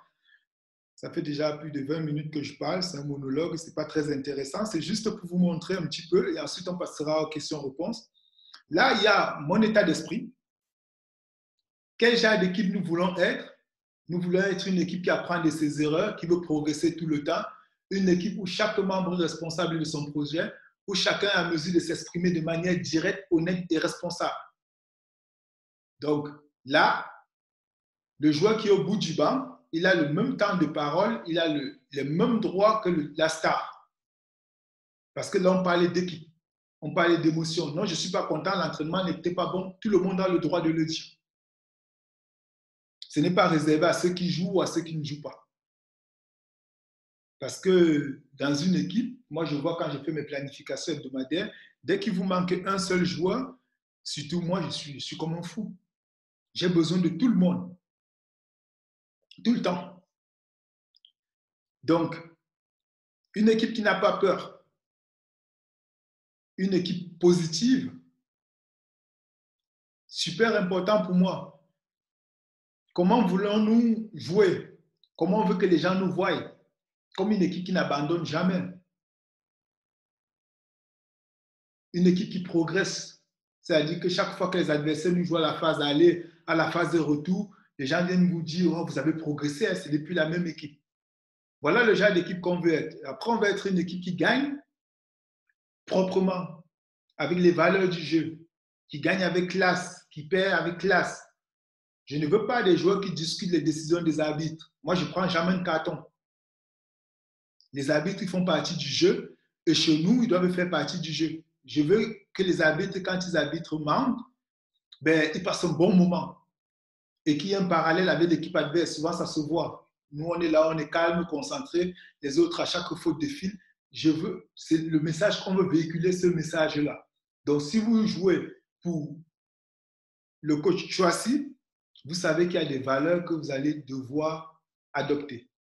Ça fait déjà plus de 20 minutes que je parle. C'est un monologue, ce n'est pas très intéressant. C'est juste pour vous montrer un petit peu et ensuite, on passera aux questions-réponses. Là, il y a mon état d'esprit. Quel genre d'équipe nous voulons être? Nous voulons être une équipe qui apprend de ses erreurs, qui veut progresser tout le temps. Une équipe où chaque membre est responsable de son projet, où chacun est en mesure de s'exprimer de manière directe, honnête et responsable. Donc là, le joueur qui est au bout du banc, il a le même temps de parole, il a les mêmes droits que la star. Parce que là, on parlait d'équipe, on parlait d'émotion. Non, je ne suis pas content, l'entraînement n'était pas bon. Tout le monde a le droit de le dire. Ce n'est pas réservé à ceux qui jouent ou à ceux qui ne jouent pas. Parce que dans une équipe, moi, je vois quand je fais mes planifications hebdomadaires, dès qu'il vous manque un seul joueur, surtout moi, je suis comme un fou. J'ai besoin de tout le monde. Tout le temps. Donc, une équipe qui n'a pas peur, une équipe positive, super important pour moi. Comment voulons-nous jouer? Comment on veut que les gens nous voient? Comme une équipe qui n'abandonne jamais. Une équipe qui progresse. C'est-à-dire que chaque fois que les adversaires nous jouent à la phase d'aller, à la phase de retour, les gens viennent vous dire, oh, vous avez progressé, hein, c'est depuis la même équipe. Voilà le genre d'équipe qu'on veut être. Après, on va être une équipe qui gagne proprement, avec les valeurs du jeu, qui gagne avec classe, qui perd avec classe. Je ne veux pas des joueurs qui discutent les décisions des arbitres. Moi, je ne prends jamais un carton. Les arbitres, ils font partie du jeu et chez nous, ils doivent faire partie du jeu. Je veux que les arbitres, quand ils arbitrent mentent, ben, ils passent un bon moment et qu'il y ait un parallèle avec l'équipe adverse. Souvent, ça se voit. Nous, on est là, on est calme, concentré. Les autres, à chaque faute de fil, c'est le message qu'on veut véhiculer, ce message-là. Donc, si vous jouez pour le coach choisi, vous savez qu'il y a des valeurs que vous allez devoir adopter.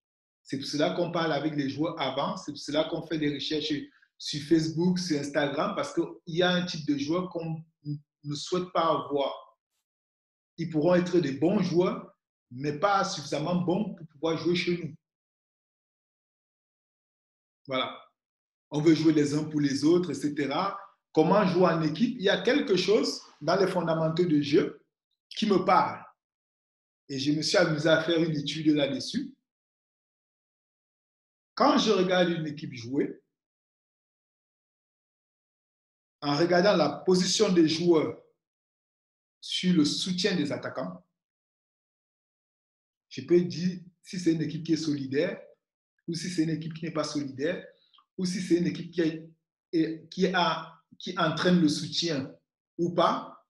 C'est pour cela qu'on parle avec les joueurs avant, c'est pour cela qu'on fait des recherches sur Facebook, sur Instagram, parce qu'il y a un type de joueur qu'on ne souhaite pas avoir. Ils pourront être des bons joueurs, mais pas suffisamment bons pour pouvoir jouer chez nous. Voilà. On veut jouer les uns pour les autres, etc. Comment jouer en équipe? Il y a quelque chose dans les fondamentaux de jeu qui me parle. Et je me suis amusé à faire une étude là-dessus. Quand je regarde une équipe jouer, en regardant la position des joueurs sur le soutien des attaquants, je peux dire si c'est une équipe qui est solidaire ou si c'est une équipe qui n'est pas solidaire ou si c'est une équipe qui entraîne le soutien ou pas.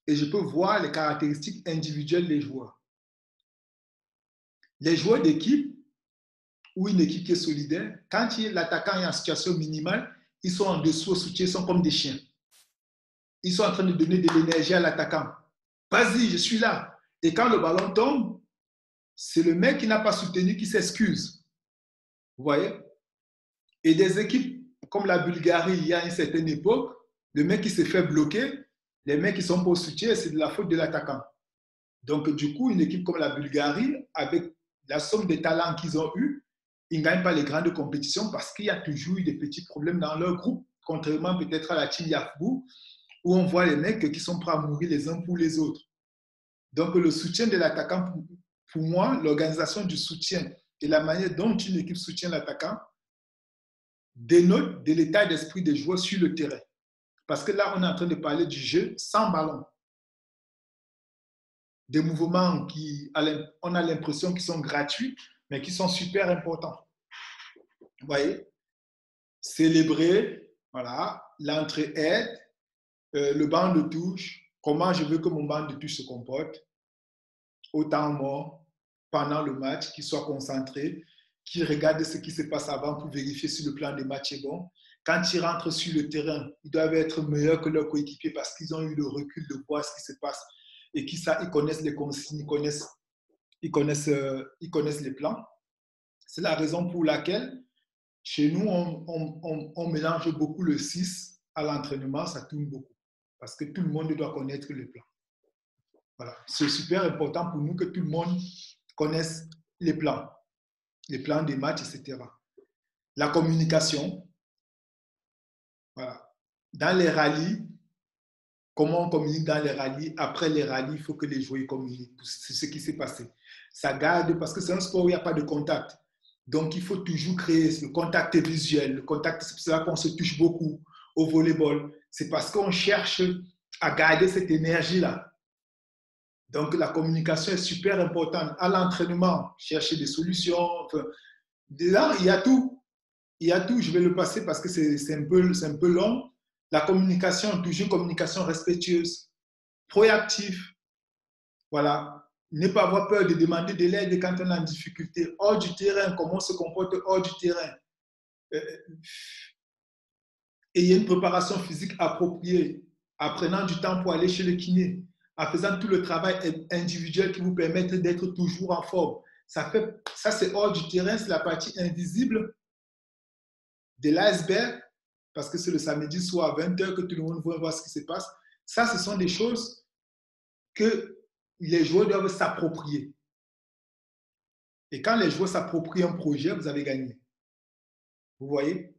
Et je peux voir les caractéristiques individuelles des joueurs. Les joueurs d'équipe ou une équipe qui est solidaire, quand l'attaquant est en situation minimale, ils sont en dessous au soutien, ils sont comme des chiens. Ils sont en train de donner de l'énergie à l'attaquant. Vas-y, je suis là. Et quand le ballon tombe, c'est le mec qui n'a pas soutenu qui s'excuse. Vous voyez? Et des équipes comme la Bulgarie, il y a une certaine époque, le mec qui s'est fait bloquer, les mecs qui sont pas au soutien, c'est de la faute de l'attaquant. Donc, du coup, une équipe comme la Bulgarie, avec la somme des talents qu'ils ont eus, ils ne gagnent pas les grandes compétitions parce qu'il y a toujours eu des petits problèmes dans leur groupe, contrairement peut-être à la team Yafbou, où on voit les mecs qui sont prêts à mourir les uns pour les autres. Donc, le soutien de l'attaquant, pour moi, l'organisation du soutien et la manière dont une équipe soutient l'attaquant dénote de l'état d'esprit des joueurs sur le terrain. Parce que là, on est en train de parler du jeu sans ballon. Des mouvements qui, on a l'impression qu'ils sont gratuits, mais qui sont super importants. Vous voyez? Célébrer, voilà, l'entraide, le banc de touche, comment je veux que mon banc de touche se comporte, au temps mort, pendant le match, qu'ils soient concentrés, qu'ils regardent ce qui se passe avant pour vérifier si le plan de match est bon. Quand ils rentrent sur le terrain, ils doivent être meilleurs que leurs coéquipiers parce qu'ils ont eu le recul de voir ce qui se passe et qu'ils connaissent les consignes, ils connaissent les plans. C'est la raison pour laquelle, chez nous, on mélange beaucoup le 6 à l'entraînement, ça tourne beaucoup. Parce que tout le monde doit connaître les plans. Voilà. C'est super important pour nous que tout le monde connaisse les plans des matchs, etc. La communication, voilà. Dans les rallyes, comment on communique dans les rallyes? Après les rallyes, il faut que les joueurs communiquent. C'est ce qui s'est passé. Ça garde, parce que c'est un sport où il n'y a pas de contact. Donc, il faut toujours créer le contact visuel. Le contact, c'est pour ça qu'on se touche beaucoup au volleyball. C'est parce qu'on cherche à garder cette énergie-là. Donc, la communication est super importante. À l'entraînement, chercher des solutions. Enfin, là, il y a tout. Il y a tout. Je vais le passer parce que c'est un peu long. La communication, toujours communication respectueuse, proactive. Voilà. Ne pas avoir peur de demander de l'aide quand on est en difficulté. Hors du terrain, comment on se comporte hors du terrain. Ayez une préparation physique appropriée, en prenant du temps pour aller chez le kiné, en faisant tout le travail individuel qui vous permet d'être toujours en forme. Ça, c'est hors du terrain, c'est la partie invisible de l'iceberg, parce que c'est le samedi soir à 20h que tout le monde va voir ce qui se passe. Ça, ce sont des choses que les joueurs doivent s'approprier. Et quand les joueurs s'approprient un projet, vous avez gagné. Vous voyez?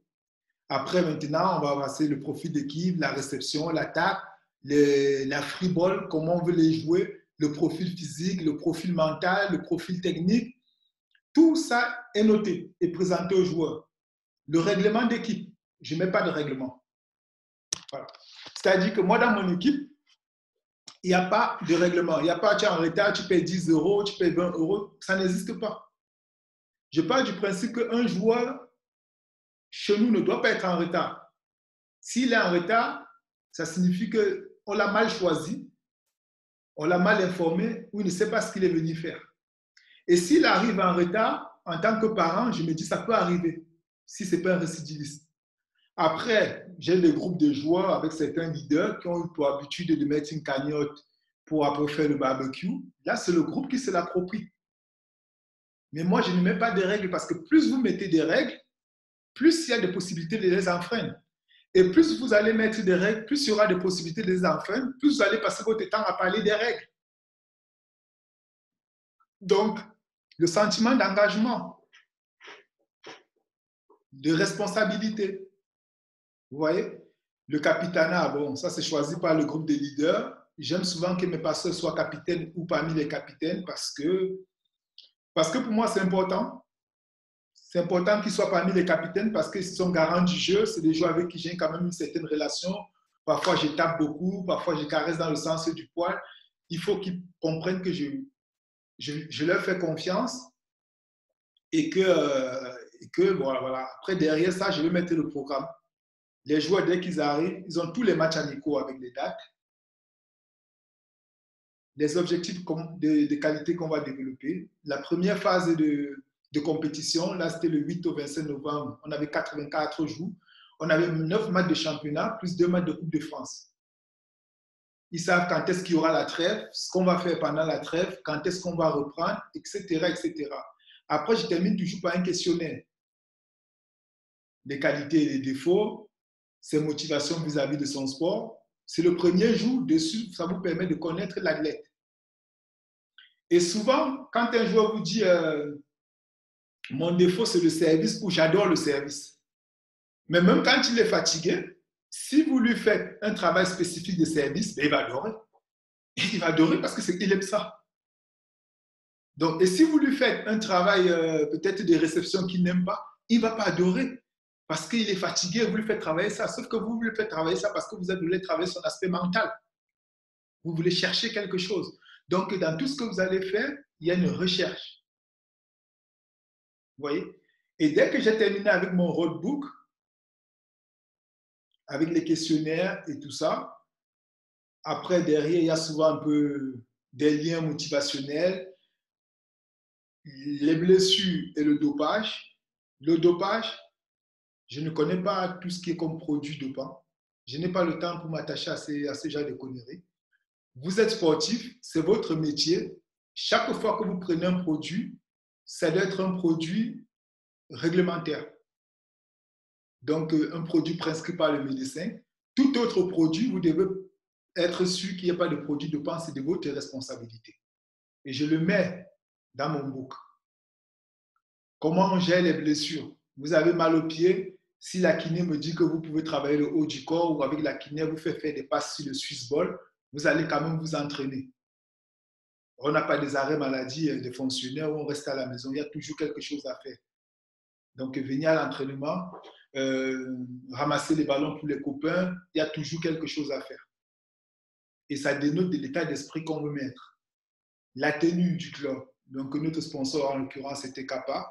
Après, maintenant, on va passer le profil d'équipe, la réception, l'attaque, la free ball, comment on veut les jouer, le profil physique, le profil mental, le profil technique. Tout ça est noté et présenté aux joueurs. Le règlement d'équipe, je ne mets pas de règlement. Voilà. C'est-à-dire que moi, dans mon équipe, il n'y a pas de règlement. Il n'y a pas, tu es en retard, tu payes 10 euros, tu payes 20 euros. Ça n'existe pas. Je parle du principe qu'un joueur, chez nous, ne doit pas être en retard. S'il est en retard, ça signifie qu'on l'a mal choisi, on l'a mal informé ou il ne sait pas ce qu'il est venu faire. Et s'il arrive en retard, en tant que parent, je me dis ça peut arriver si ce n'est pas un récidiviste. Après, j'ai des groupes de joueurs avec certains leaders qui ont eu pour habitude de mettre une cagnotte pour après faire le barbecue. Là, c'est le groupe qui se l'approprie. Mais moi, je ne mets pas de règles parce que plus vous mettez des règles, plus il y a des possibilités de les enfreindre. Et plus vous allez mettre des règles, plus il y aura des possibilités de les enfreindre, plus vous allez passer votre temps à parler des règles. Donc, le sentiment d'engagement, de responsabilité. Vous voyez? Le capitanat, bon, ça c'est choisi par le groupe des leaders. J'aime souvent que mes pasteurs soient capitaines ou parmi les capitaines parce que pour moi c'est important. C'est important qu'ils soient parmi les capitaines parce qu'ils sont garants du jeu. C'est des joueurs avec qui j'ai quand même une certaine relation. Parfois, je tape beaucoup. Parfois, je caresse dans le sens du poil. Il faut qu'ils comprennent que je leur fais confiance et que voilà. Après, derrière ça, je vais mettre le programme. Les joueurs, dès qu'ils arrivent, ils ont tous les matchs amicaux avec les dates. Les objectifs de qualité qu'on va développer. La première phase de compétition, là, c'était le 8 au 25 novembre. On avait 84 jours. On avait 9 matchs de championnat, plus 2 matchs de Coupe de France. Ils savent quand est-ce qu'il y aura la trêve, ce qu'on va faire pendant la trêve, quand est-ce qu'on va reprendre, etc., etc. Après, je termine toujours par un questionnaire. Les qualités et les défauts, ses motivations vis-à-vis de son sport. C'est le premier jour dessus, ça vous permet de connaître l'athlète. Et souvent, quand un joueur vous dit Mon défaut, c'est le service où j'adore le service. Mais même quand il est fatigué, si vous lui faites un travail spécifique de service, ben, il va adorer. Il va adorer parce qu'il aime ça. Donc, et si vous lui faites un travail peut-être de réception qu'il n'aime pas, il ne va pas adorer parce qu'il est fatigué, vous lui faites travailler ça. Sauf que vous lui faites travailler ça parce que vous voulez travailler son aspect mental. Vous voulez chercher quelque chose. Donc, dans tout ce que vous allez faire, il y a une recherche. Vous voyez? Et dès que j'ai terminé avec mon roadbook, avec les questionnaires et tout ça, après, derrière, il y a souvent un peu des liens motivationnels, les blessures et le dopage. Le dopage, je ne connais pas tout ce qui est comme produit dopant. Je n'ai pas le temps pour m'attacher à ces genre de conneries. Vous êtes sportif, c'est votre métier. Chaque fois que vous prenez un produit, ça doit être un produit réglementaire. Donc, un produit prescrit par le médecin. Tout autre produit, vous devez être sûr qu'il n'y a pas de produit dopant, c'est de votre responsabilité. Et je le mets dans mon book. Comment on gère les blessures? Vous avez mal au pied. Si la kiné me dit que vous pouvez travailler le haut du corps ou avec la kiné vous fait faire des passes sur le Swiss ball, vous allez quand même vous entraîner. On n'a pas des arrêts maladie des fonctionnaires où on reste à la maison. Il y a toujours quelque chose à faire. Donc, venir à l'entraînement, ramasser les ballons pour les copains, il y a toujours quelque chose à faire. Et ça dénote de l'état d'esprit qu'on veut mettre. La tenue du club. Donc, notre sponsor, en l'occurrence, c'était Kappa.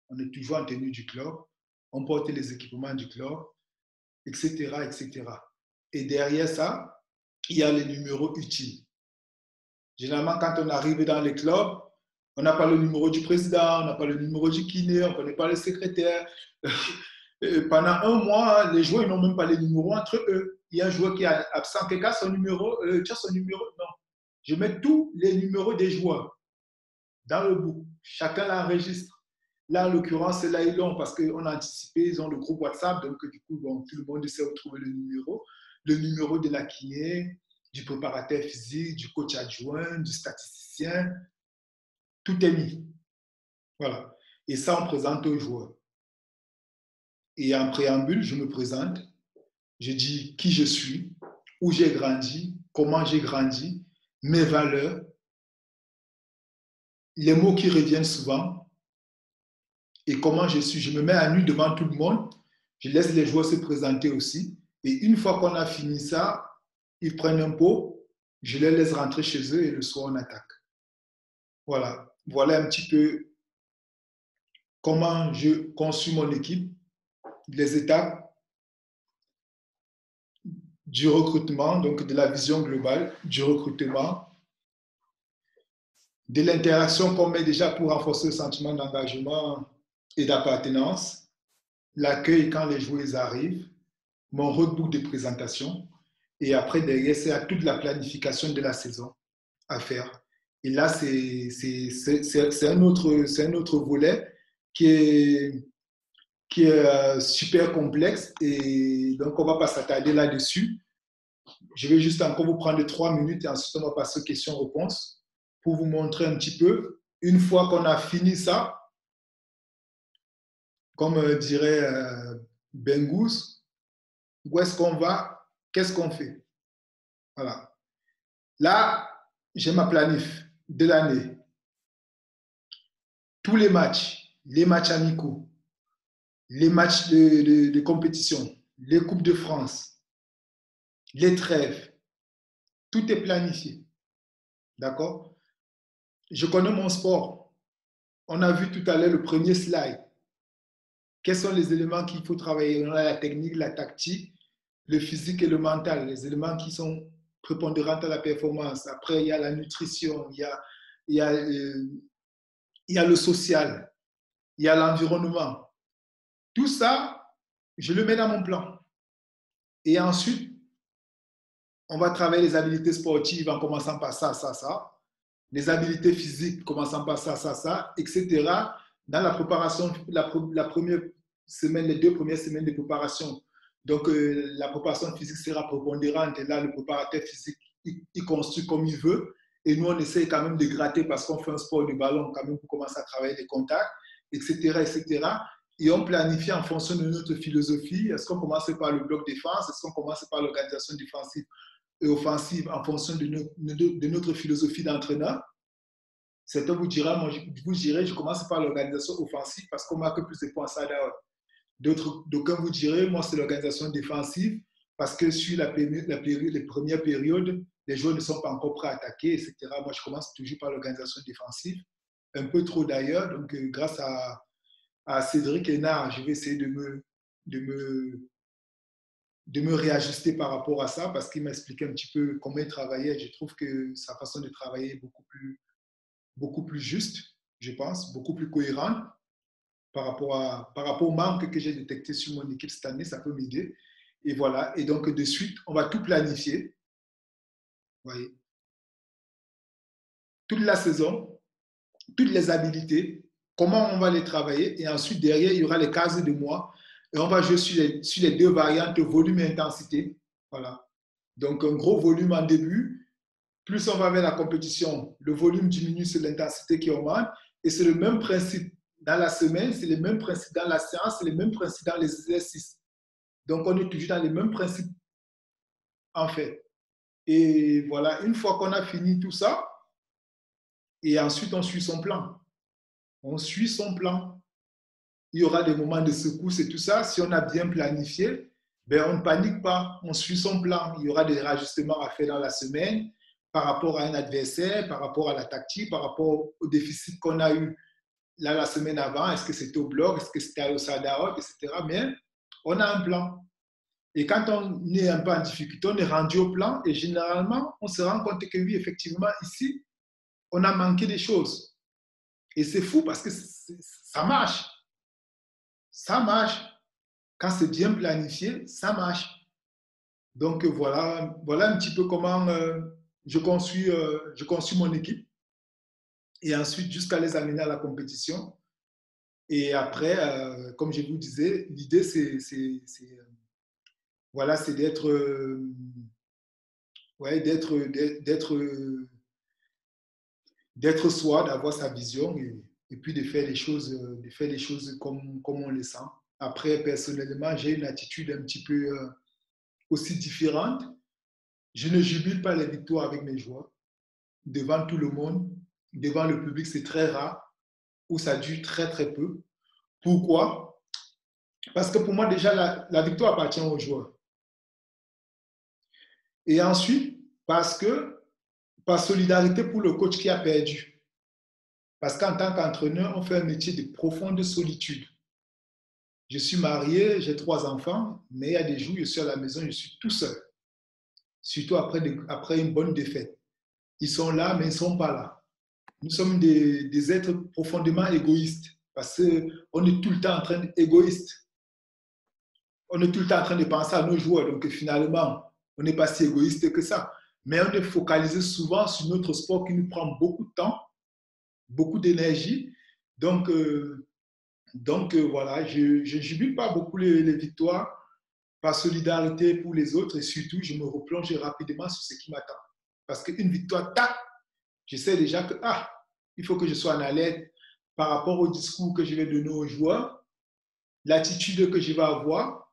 On est toujours en tenue du club. On porte les équipements du club, etc., etc. Et derrière ça, il y a les numéros utiles. Généralement, quand on arrive dans les clubs, on n'a pas le numéro du président, on n'a pas le numéro du kiné, on ne connaît pas le secrétaire. Pendant un mois, les joueurs n'ont même pas les numéros entre eux. Il y a un joueur qui est absent, quelqu'un a son numéro, tu as son numéro? Non. Je mets tous les numéros des joueurs dans le book. Chacun l'enregistre. Là, en l'occurrence, là, ils l'ont parce qu'on a anticipé, ils ont le groupe WhatsApp, donc du coup, bon, tout le monde sait où trouver le numéro de la kiné, du préparateur physique, du coach adjoint, du statisticien, tout est mis. Voilà. Et ça, on présente aux joueurs. Et en préambule, je me présente, je dis qui je suis, où j'ai grandi, comment j'ai grandi, mes valeurs, les mots qui reviennent souvent et comment je suis. Je me mets à nu devant tout le monde, je laisse les joueurs se présenter aussi. Et une fois qu'on a fini ça, ils prennent un pot, je les laisse rentrer chez eux et le soir, on attaque. Voilà. Voilà un petit peu comment je conçus mon équipe, les étapes du recrutement, donc de la vision globale du recrutement, de l'interaction qu'on met déjà pour renforcer le sentiment d'engagement et d'appartenance, l'accueil quand les joueurs arrivent, mon roadbook de présentation, et après, derrière, c'est à toute la planification de la saison à faire. Et là, c'est un autre volet qui est super complexe, et donc on ne va pas s'attarder là-dessus. Je vais juste encore vous prendre 3 minutes et ensuite on va passer aux questions-réponses pour vous montrer un petit peu. Une fois qu'on a fini ça, comme dirait Bengous, où est-ce qu'on va? Qu'est-ce qu'on fait? Voilà. Là, j'ai ma planif de l'année. Tous les matchs amicaux, les matchs de compétition, les Coupes de France, les trêves, tout est planifié. D'accord? Je connais mon sport. On a vu tout à l'heure le premier slide. Quels sont les éléments qu'il faut travailler? On a la technique, la tactique, le physique et le mental, les éléments qui sont prépondérants à la performance. Après, il y a la nutrition, il y a, il y a le social, il y a l'environnement. Tout ça, je le mets dans mon plan. Et ensuite, on va travailler les habiletés sportives en commençant par ça, ça, ça. Les habiletés physiques, commençant par ça, ça, ça, etc. Dans la préparation, la première semaine, les 2 premières semaines de préparation. Donc, la préparation physique sera prépondérante. Et là, le préparateur physique, il construit comme il veut. Et nous, on essaie quand même de gratter parce qu'on fait un sport de ballon quand même pour commencer à travailler les contacts. etc., etc. Et on planifie en fonction de notre philosophie. Est-ce qu'on commence par le bloc défense? Est-ce qu'on commence par l'organisation défensive et offensive en fonction de notre philosophie d'entraîneur? Certains vous diront, moi, vous direz, je commence par l'organisation offensive parce qu'on marque plus de points ça là. D'aucuns vous direz, moi, c'est l'organisation défensive parce que sur les premières périodes, les joueurs ne sont pas encore prêts à attaquer, etc. Moi, je commence toujours par l'organisation défensive, un peu trop d'ailleurs. Donc, grâce à Cédric Hénard, je vais essayer de me, de me réajuster par rapport à ça parce qu'il m'a expliqué un petit peu comment il travaillait. Je trouve que sa façon de travailler est beaucoup plus juste, je pense, beaucoup plus cohérente par rapport au manque que j'ai détecté sur mon équipe cette année, ça peut m'aider. Et voilà. Et donc, de suite, on va tout planifier. Vous voyez, toute la saison, toutes les habilités, comment on va les travailler. Et ensuite, derrière, il y aura les cases de mois. Et on va jouer sur les deux variantes, volume et intensité. Voilà. Donc, un gros volume en début. Plus on va vers la compétition, le volume diminue, c'est l'intensité qui augmente. Et c'est le même principe dans la semaine, c'est le même principe dans la séance, c'est le même principe dans les exercices. Donc, on est toujours dans les mêmes principes, en fait. Et voilà, une fois qu'on a fini tout ça, et ensuite on suit son plan. On suit son plan. Il y aura des moments de secousse et tout ça. Si on a bien planifié, ben on ne panique pas, on suit son plan. Il y aura des rajustements à faire dans la semaine par rapport à un adversaire, par rapport à la tactique, par rapport au déficit qu'on a eu là la semaine avant. Est-ce que c'était au bloc, est-ce que c'était au Sadaot, etc. Mais on a un plan. Et quand on est un peu en difficulté, on est rendu au plan et généralement, on se rend compte que oui, effectivement, ici, on a manqué des choses. Et c'est fou parce que ça marche. Ça marche. Quand c'est bien planifié, ça marche. Donc voilà un petit peu comment je construis mon équipe et ensuite jusqu'à les amener à la compétition. Et après, comme je vous disais, l'idée voilà, c'est ouais, d'être soi, d'avoir sa vision et puis de faire les choses comme on les sent. Après, personnellement, j'ai une attitude un petit peu aussi différente. Je ne jubile pas les victoires avec mes joueurs. Devant tout le monde, devant le public, c'est très rare, ou ça dure très très peu. Pourquoi? Parce que pour moi, déjà, la victoire appartient aux joueurs. Et ensuite, parce que par solidarité pour le coach qui a perdu. Parce qu'en tant qu'entraîneur, on fait un métier de profonde solitude. Je suis marié, j'ai 3 enfants, mais il y a des jours, je suis à la maison, je suis tout seul. Surtout après une bonne défaite. Ils sont là, mais ils ne sont pas là. Nous sommes des êtres profondément égoïstes parce qu'on est tout le temps en train d'égoïste. On est tout le temps en train de penser à nos joueurs. Donc finalement, on n'est pas si égoïste que ça. Mais on est focalisé souvent sur notre sport qui nous prend beaucoup de temps, beaucoup d'énergie. Donc, voilà, je ne jubile pas beaucoup les victoires par solidarité pour les autres et surtout, je me replonge rapidement sur ce qui m'attend. Parce qu'une victoire, tac, je sais déjà que il faut que je sois en alerte par rapport au discours que je vais donner aux joueurs, l'attitude que je vais avoir,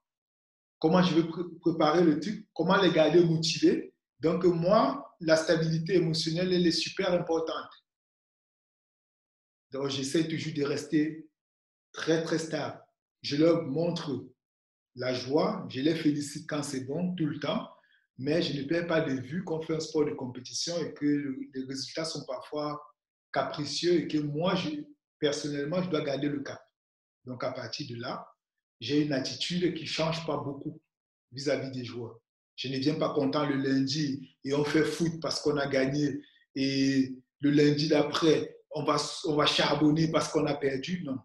comment je vais préparer le truc, comment les garder motivés. Donc moi, la stabilité émotionnelle, elle est super importante. Donc j'essaie toujours de rester très, très stable. Je leur montre la joie, je les félicite quand c'est bon, tout le temps, mais je ne perds pas de vue qu'on fait un sport de compétition et que les résultats sont parfois capricieux et que moi, personnellement, je dois garder le cap. Donc, à partir de là, j'ai une attitude qui ne change pas beaucoup vis-à-vis des joueurs. Je ne viens pas content le lundi et on fait foot parce qu'on a gagné et le lundi d'après, on va charbonner parce qu'on a perdu. Non.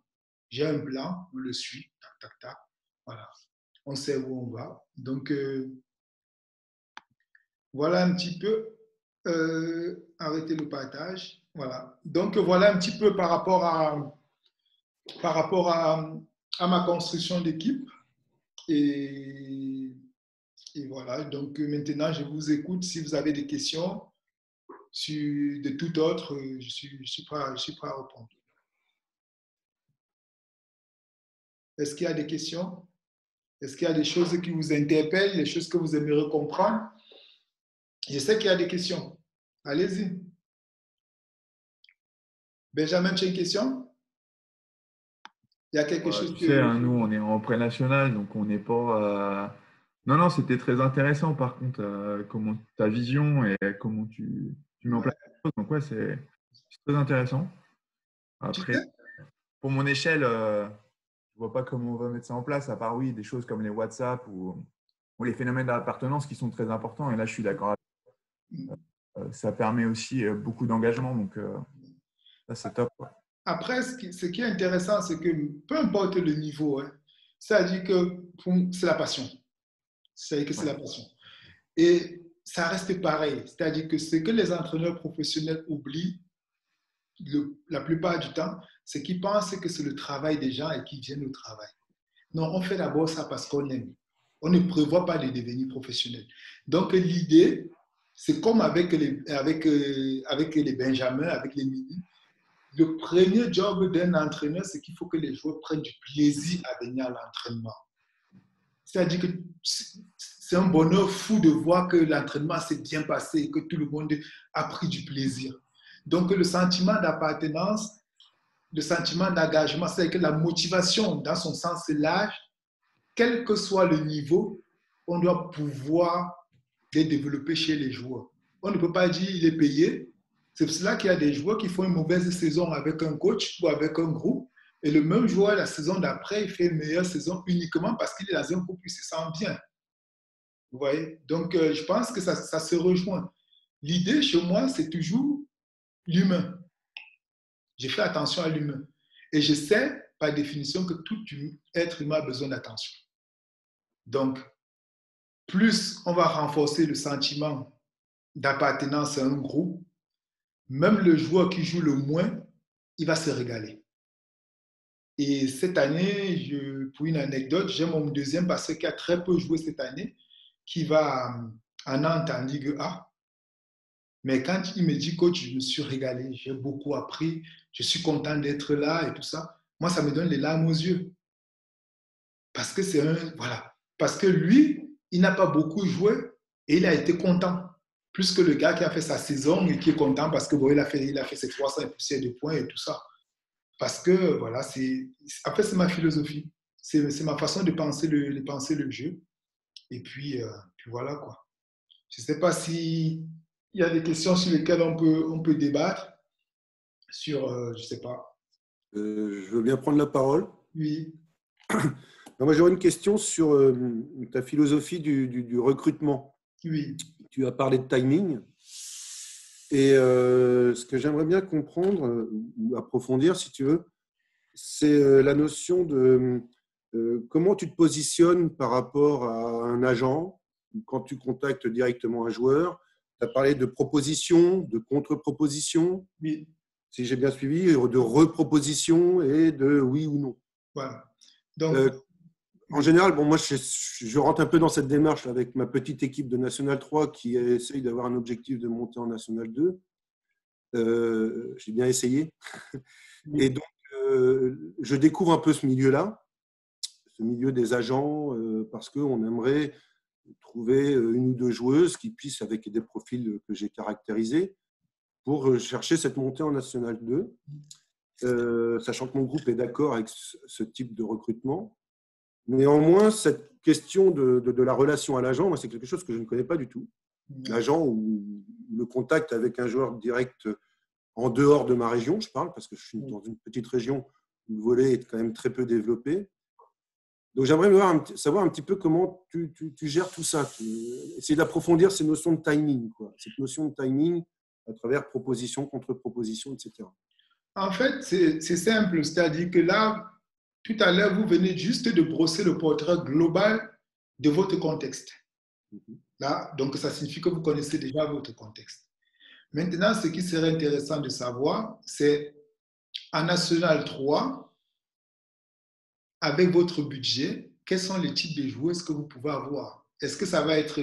J'ai un plan, on le suit, tac, tac, tac. Voilà. On sait où on va. Donc, voilà un petit peu. Arrêter le partage. Voilà. Donc, voilà un petit peu par rapport à ma construction d'équipe. Et, et voilà. Donc, maintenant, je vous écoute. Si vous avez des questions de tout autre, je suis prêt à répondre. Est-ce qu'il y a des questions? Est-ce qu'il y a des choses qui vous interpellent, des choses que vous aimeriez comprendre? Je sais qu'il y a des questions. Allez-y. Benjamin, tu as une question? Il y a quelque chose Tu sais, que... hein, nous, on est en pré-national, donc on n'est pas. Non, non, c'était très intéressant, par contre, comment ta vision et comment tu mets en Ouais. place les choses. Donc, ouais, c'est très intéressant. Tu Après, sais? pour mon échelle, je vois pas comment on va mettre ça en place, à part, oui, des choses comme les WhatsApp ou les phénomènes d'appartenance qui sont très importants. Et là, je suis d'accord. Ça permet aussi beaucoup d'engagement, donc ça, c'est top, quoi. Après, ce qui est intéressant, c'est que peu importe le niveau, hein, c'est-à-dire que c'est la passion. C'est-à-dire que c'est Ouais. la passion. Et ça reste pareil. C'est-à-dire que ce que les entraîneurs professionnels oublient la plupart du temps, c'est qu'ils pensent que c'est le travail des gens et qu'ils viennent au travail. Non, on fait d'abord ça parce qu'on aime. On ne prévoit pas de devenir professionnel. Donc, l'idée, c'est comme avec les Benjamins, avec les mini. Le premier job d'un entraîneur, c'est qu'il faut que les joueurs prennent du plaisir à venir à l'entraînement. C'est-à-dire que c'est un bonheur fou de voir que l'entraînement s'est bien passé et que tout le monde a pris du plaisir. Donc, le sentiment d'appartenance, le sentiment d'engagement, c'est-à-dire que la motivation, dans son sens large, quel que soit le niveau, on doit pouvoir les développer chez les joueurs. On ne peut pas dire il est payé. C'est pour cela qu'il y a des joueurs qui font une mauvaise saison avec un coach ou avec un groupe. Et le même joueur, la saison d'après, il fait une meilleure saison uniquement parce qu'il est dans un groupe, il se sent bien. Vous voyez? Donc, je pense que ça se rejoint. L'idée chez moi, c'est toujours l'humain. Je fais attention à l'humain. Et je sais, par définition, que tout être humain a besoin d'attention. Donc, plus on va renforcer le sentiment d'appartenance à un groupe, même le joueur qui joue le moins, il va se régaler. Et cette année, pour une anecdote, j'ai mon deuxième passeur qui a très peu joué cette année, qui va en Nantes en Ligue A. Mais quand il me dit, coach, je me suis régalé, j'ai beaucoup appris, je suis content d'être là et tout ça, moi, ça me donne les larmes aux yeux. Parce que c'est un. Voilà. Parce que lui, il n'a pas beaucoup joué et il a été content. Plus que le gars qui a fait sa saison et qui est content parce que bon, il a fait ses 300 et poussières de points et tout ça. Parce que voilà, après, c'est ma philosophie. C'est ma façon de penser le jeu. Et puis voilà quoi. Je ne sais pas s'il y a des questions sur lesquelles on peut débattre. Sur, je ne sais pas. Je veux bien prendre la parole. Oui, Non, moi, j'aurais une question sur ta philosophie du recrutement. oui, Tu as parlé de timing. Et ce que j'aimerais bien comprendre ou approfondir, si tu veux, c'est la notion de comment tu te positionnes par rapport à un agent quand tu contactes directement un joueur. Tu as parlé de proposition, de contre-proposition, oui. si j'ai bien suivi, de reproposition et de oui ou non. Voilà. Donc, Euh, En oui, général, bon, moi, je rentre un peu dans cette démarche avec ma petite équipe de National 3 qui essaye d'avoir un objectif de monter en National 2. J'ai bien essayé. Et oui. donc, je découvre un peu ce milieu-là, ce milieu des agents, parce qu'on aimerait trouver une ou deux joueuses qui puissent, avec des profils que j'ai caractérisés, pour chercher cette montée en National 2, sachant que mon groupe est d'accord avec ce type de recrutement. Néanmoins, cette question de la relation à l'agent, c'est quelque chose que je ne connais pas du tout. L'agent ou le contact avec un joueur direct en dehors de ma région, je parle, parce que je suis dans une petite région où le volley est quand même très peu développé. Donc, j'aimerais savoir un petit peu comment tu gères tout ça. Essayer d'approfondir ces notions de timing, quoi. Cette notion de timing à travers proposition, contre-proposition, etc. En fait, c'est simple. C'est-à-dire que là, tout à l'heure, vous venez juste de brosser le portrait global de votre contexte. Là, donc, ça signifie que vous connaissez déjà votre contexte. Maintenant, ce qui serait intéressant de savoir, c'est en National 3, avec votre budget, quels sont les types de joueuses que vous pouvez avoir? Est-ce que ça va être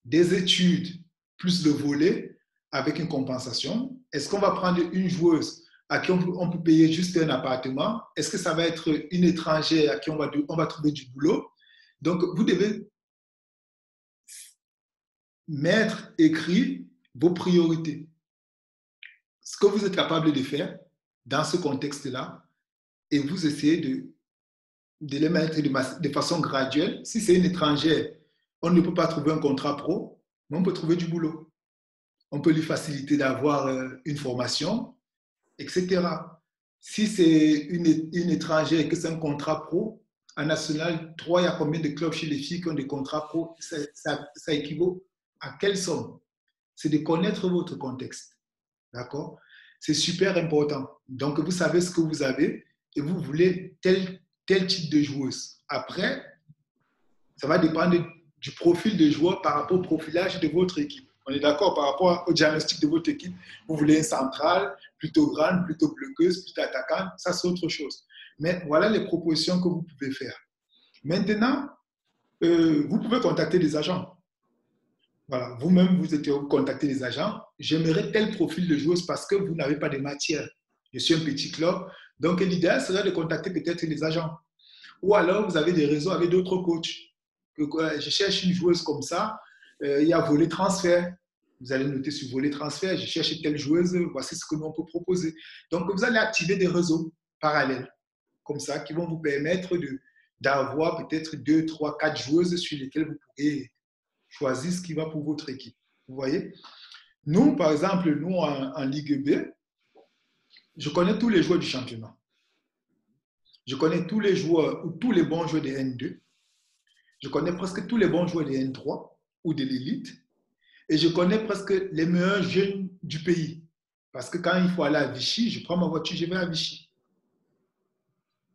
des études plus le volet avec une compensation? Est-ce qu'on va prendre une joueuse à qui on peut payer juste un appartement? Est-ce que ça va être une étrangère à qui on va trouver du boulot? Donc, vous devez mettre écrit vos priorités. Ce que vous êtes capable de faire dans ce contexte-là, et vous essayez de les mettre de façon graduelle. Si c'est une étrangère, on ne peut pas trouver un contrat pro, mais on peut trouver du boulot. On peut lui faciliter d'avoir une formation, etc. Si c'est une étrangère et que c'est un contrat pro, en National 3, il y a combien de clubs chez les filles qui ont des contrats pro? Ça équivaut à quelle somme? C'est de connaître votre contexte. D'accord? C'est super important. Donc, vous savez ce que vous avez et vous voulez tel type de joueuse. Après, ça va dépendre du profil de joueur par rapport au profilage de votre équipe. On est d'accord par rapport au diagnostic de votre équipe. Vous voulez une centrale plutôt grande, plutôt bloqueuse, plutôt attaquante. Ça, c'est autre chose. Mais voilà les propositions que vous pouvez faire. Maintenant, vous pouvez contacter des agents. Voilà, vous-même, vous êtes contacter des agents. J'aimerais tel profil de joueuse parce que vous n'avez pas de matière. Je suis un petit club. Donc, l'idéal serait de contacter peut-être les agents. Ou alors, vous avez des réseaux avec d'autres coachs. Je cherche une joueuse comme ça. Il y a volet transfert. Vous allez noter sur volet transfert. Je cherche telle joueuse. Voici ce que nous on peut proposer. Donc, vous allez activer des réseaux parallèles comme ça qui vont vous permettre d'avoir peut-être 2, 3, 4 joueuses sur lesquelles vous pourrez choisir ce qui va pour votre équipe. Vous voyez? Nous, par exemple, nous en Ligue B, je connais tous les joueurs du championnat. Je connais tous les joueurs ou tous les bons joueurs de N2. Je connais presque tous les bons joueurs de N3 ou de l'élite. Et je connais presque les meilleurs jeunes du pays. Parce que quand il faut aller à Vichy, je prends ma voiture, je vais à Vichy.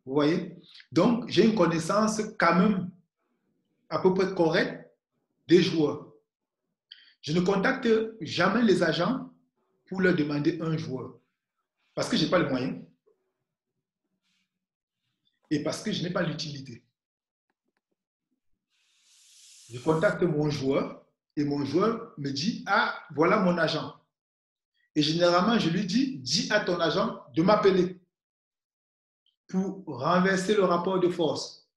Vous voyez? Donc, j'ai une connaissance quand même à peu près correcte des joueurs. Je ne contacte jamais les agents pour leur demander un joueur. Parce que je n'ai pas les moyens. Et parce que je n'ai pas l'utilité. Je contacte mon joueur et mon joueur me dit, ah, voilà mon agent. Et généralement, je lui dis, dis à ton agent de m'appeler pour renverser le rapport de force.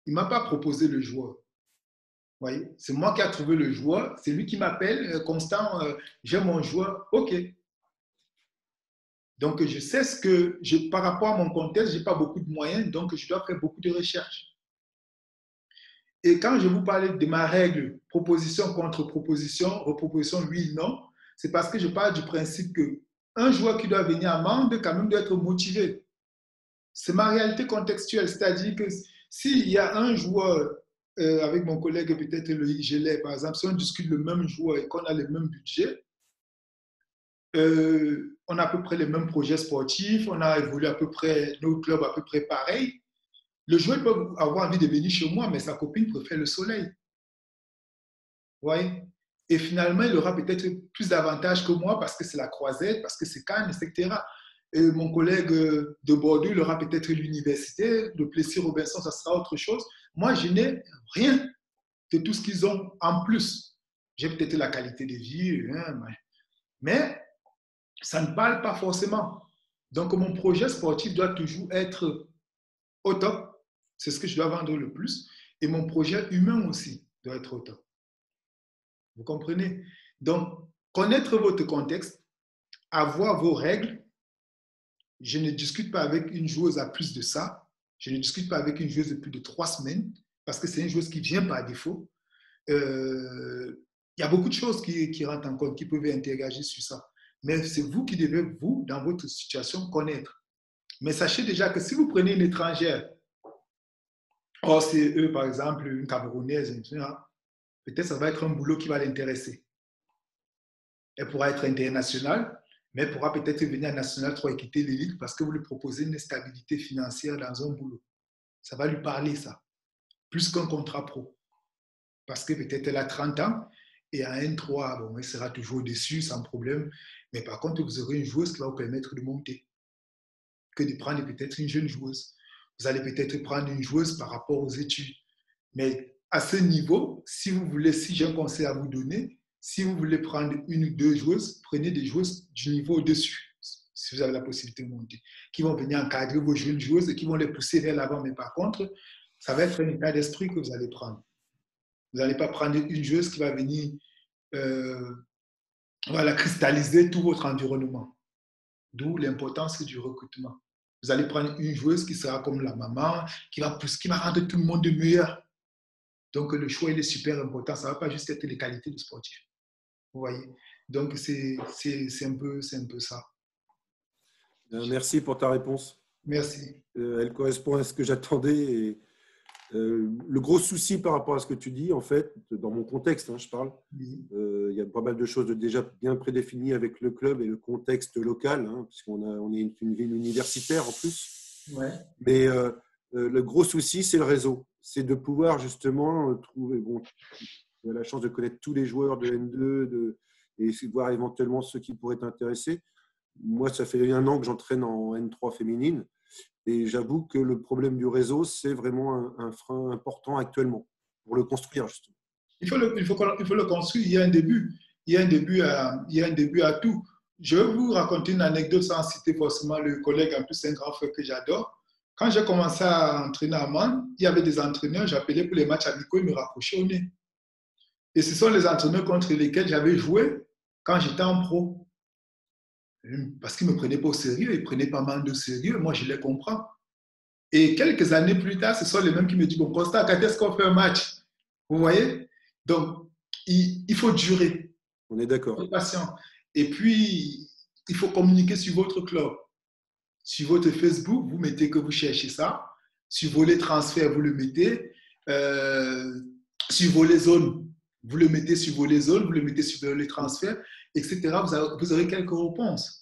Il ne m'a pas proposé le joueur. Voyez, c'est moi qui ai trouvé le joueur, c'est lui qui m'appelle, Constant, j'ai mon joueur, ok. Donc, je sais ce que, par rapport à mon contexte, je n'ai pas beaucoup de moyens, donc je dois faire beaucoup de recherches. Et quand je vous parlais de ma règle, proposition contre proposition, reproposition oui, non, c'est parce que je parle du principe qu'un joueur qui doit venir à Mende, quand même, doit être motivé. C'est ma réalité contextuelle, c'est-à-dire que s'il y a un joueur, avec mon collègue peut-être Loïc Gellet, par exemple, si on discute le même joueur et qu'on a le même budget, on a à peu près les mêmes projets sportifs, on a évolué à peu près, nos clubs à peu près pareil. Le joueur peut avoir envie de venir chez moi, mais sa copine préfère le soleil. Vous voyez? Et finalement, il aura peut-être plus d'avantages que moi parce que c'est la Croisette, parce que c'est Cannes, etc. Et mon collègue de Bordeaux, il aura peut-être l'université, le Plessis-Robinson, ça sera autre chose. Moi, je n'ai rien de tout ce qu'ils ont en plus. J'ai peut-être la qualité de vie, mais ça ne parle pas forcément. Donc, mon projet sportif doit toujours être au top. C'est ce que je dois vendre le plus. Et mon projet humain aussi doit être au top. Vous comprenez? Donc, connaître votre contexte, avoir vos règles. Je ne discute pas avec une joueuse à plus de ça. Je ne discute pas avec une joueuse de plus de 3 semaines parce que c'est une joueuse qui vient par défaut. Il y a beaucoup de choses qui rentrent en compte, qui peuvent interagir sur ça. Mais c'est vous qui devez, vous, dans votre situation, connaître. Mais sachez déjà que si vous prenez une étrangère, or c'est eux, par exemple, une Camerounaise, peut-être ça va être un boulot qui va l'intéresser. Elle pourra être internationale, mais elle pourra peut-être venir à National 3 et quitter l'élite parce que vous lui proposez une stabilité financière dans un boulot. Ça va lui parler, ça. Plus qu'un contrat pro. Parce que peut-être elle a 30 ans et à N3, bon, elle sera toujours déçue sans problème. Mais par contre, vous aurez une joueuse qui va vous permettre de monter. Que de prendre peut-être une jeune joueuse. Vous allez peut-être prendre une joueuse par rapport aux études. Mais à ce niveau, si vous voulez, si j'ai un conseil à vous donner, si vous voulez prendre une ou deux joueuses, prenez des joueuses du niveau au-dessus. si vous avez la possibilité de monter, qui vont venir encadrer vos jeunes joueuses et qui vont les pousser vers l'avant. Mais par contre, ça va être un état d'esprit que vous allez prendre. Vous n'allez pas prendre une joueuse qui va venir voilà, cristalliser tout votre environnement. D'où l'importance du recrutement. Vous allez prendre une joueuse qui sera comme la maman, qui va rendre tout le monde meilleur. Donc, le choix, il est super important. Ça ne va pas juste être les qualités du sportif. Vous voyez? Donc, c'est un peu ça. Merci pour ta réponse. Merci. Elle correspond à ce que j'attendais. Et, le gros souci par rapport à ce que tu dis, en fait, dans mon contexte, je parle, Oui. Il y a pas mal de choses déjà bien prédéfinies avec le club et le contexte local, puisqu'on est une ville universitaire en plus. Ouais. Mais le gros souci, c'est le réseau. C'est de pouvoir justement trouver. Bon, tu as la chance de connaître tous les joueurs de N2 et voir éventuellement ceux qui pourraient t'intéresser. Moi, ça fait 1 an que j'entraîne en N3 féminine. Et j'avoue que le problème du réseau, c'est vraiment un frein important actuellement pour le construire, justement. Il faut le construire. Il y a un début. Il y a un début à tout. Je vais vous raconter une anecdote sans citer forcément le collègue, en plus c'est un grand frère que j'adore. Quand j'ai commencé à entraîner à Man, il y avait des entraîneurs, j'appelais pour les matchs amicaux, ils me rapprochaient au nez. Et ce sont les entraîneurs contre lesquels j'avais joué quand j'étais en pro. Parce qu'ils ne me prenaient pas au sérieux, ils prenaient pas mal de sérieux, moi je les comprends. Et quelques années plus tard, ce sont les mêmes qui me disent, bon, Constant, quand est-ce qu'on fait un match? Vous voyez? Donc, il faut durer. On est d'accord. Il faut être patient. Et puis, il faut communiquer sur votre club. Sur votre Facebook, vous mettez que vous cherchez ça. Sur vos transferts, vous le mettez. Sur vos zones, vous le mettez sur vos zones, vous le mettez sur les transferts, etc. Vous aurez quelques réponses.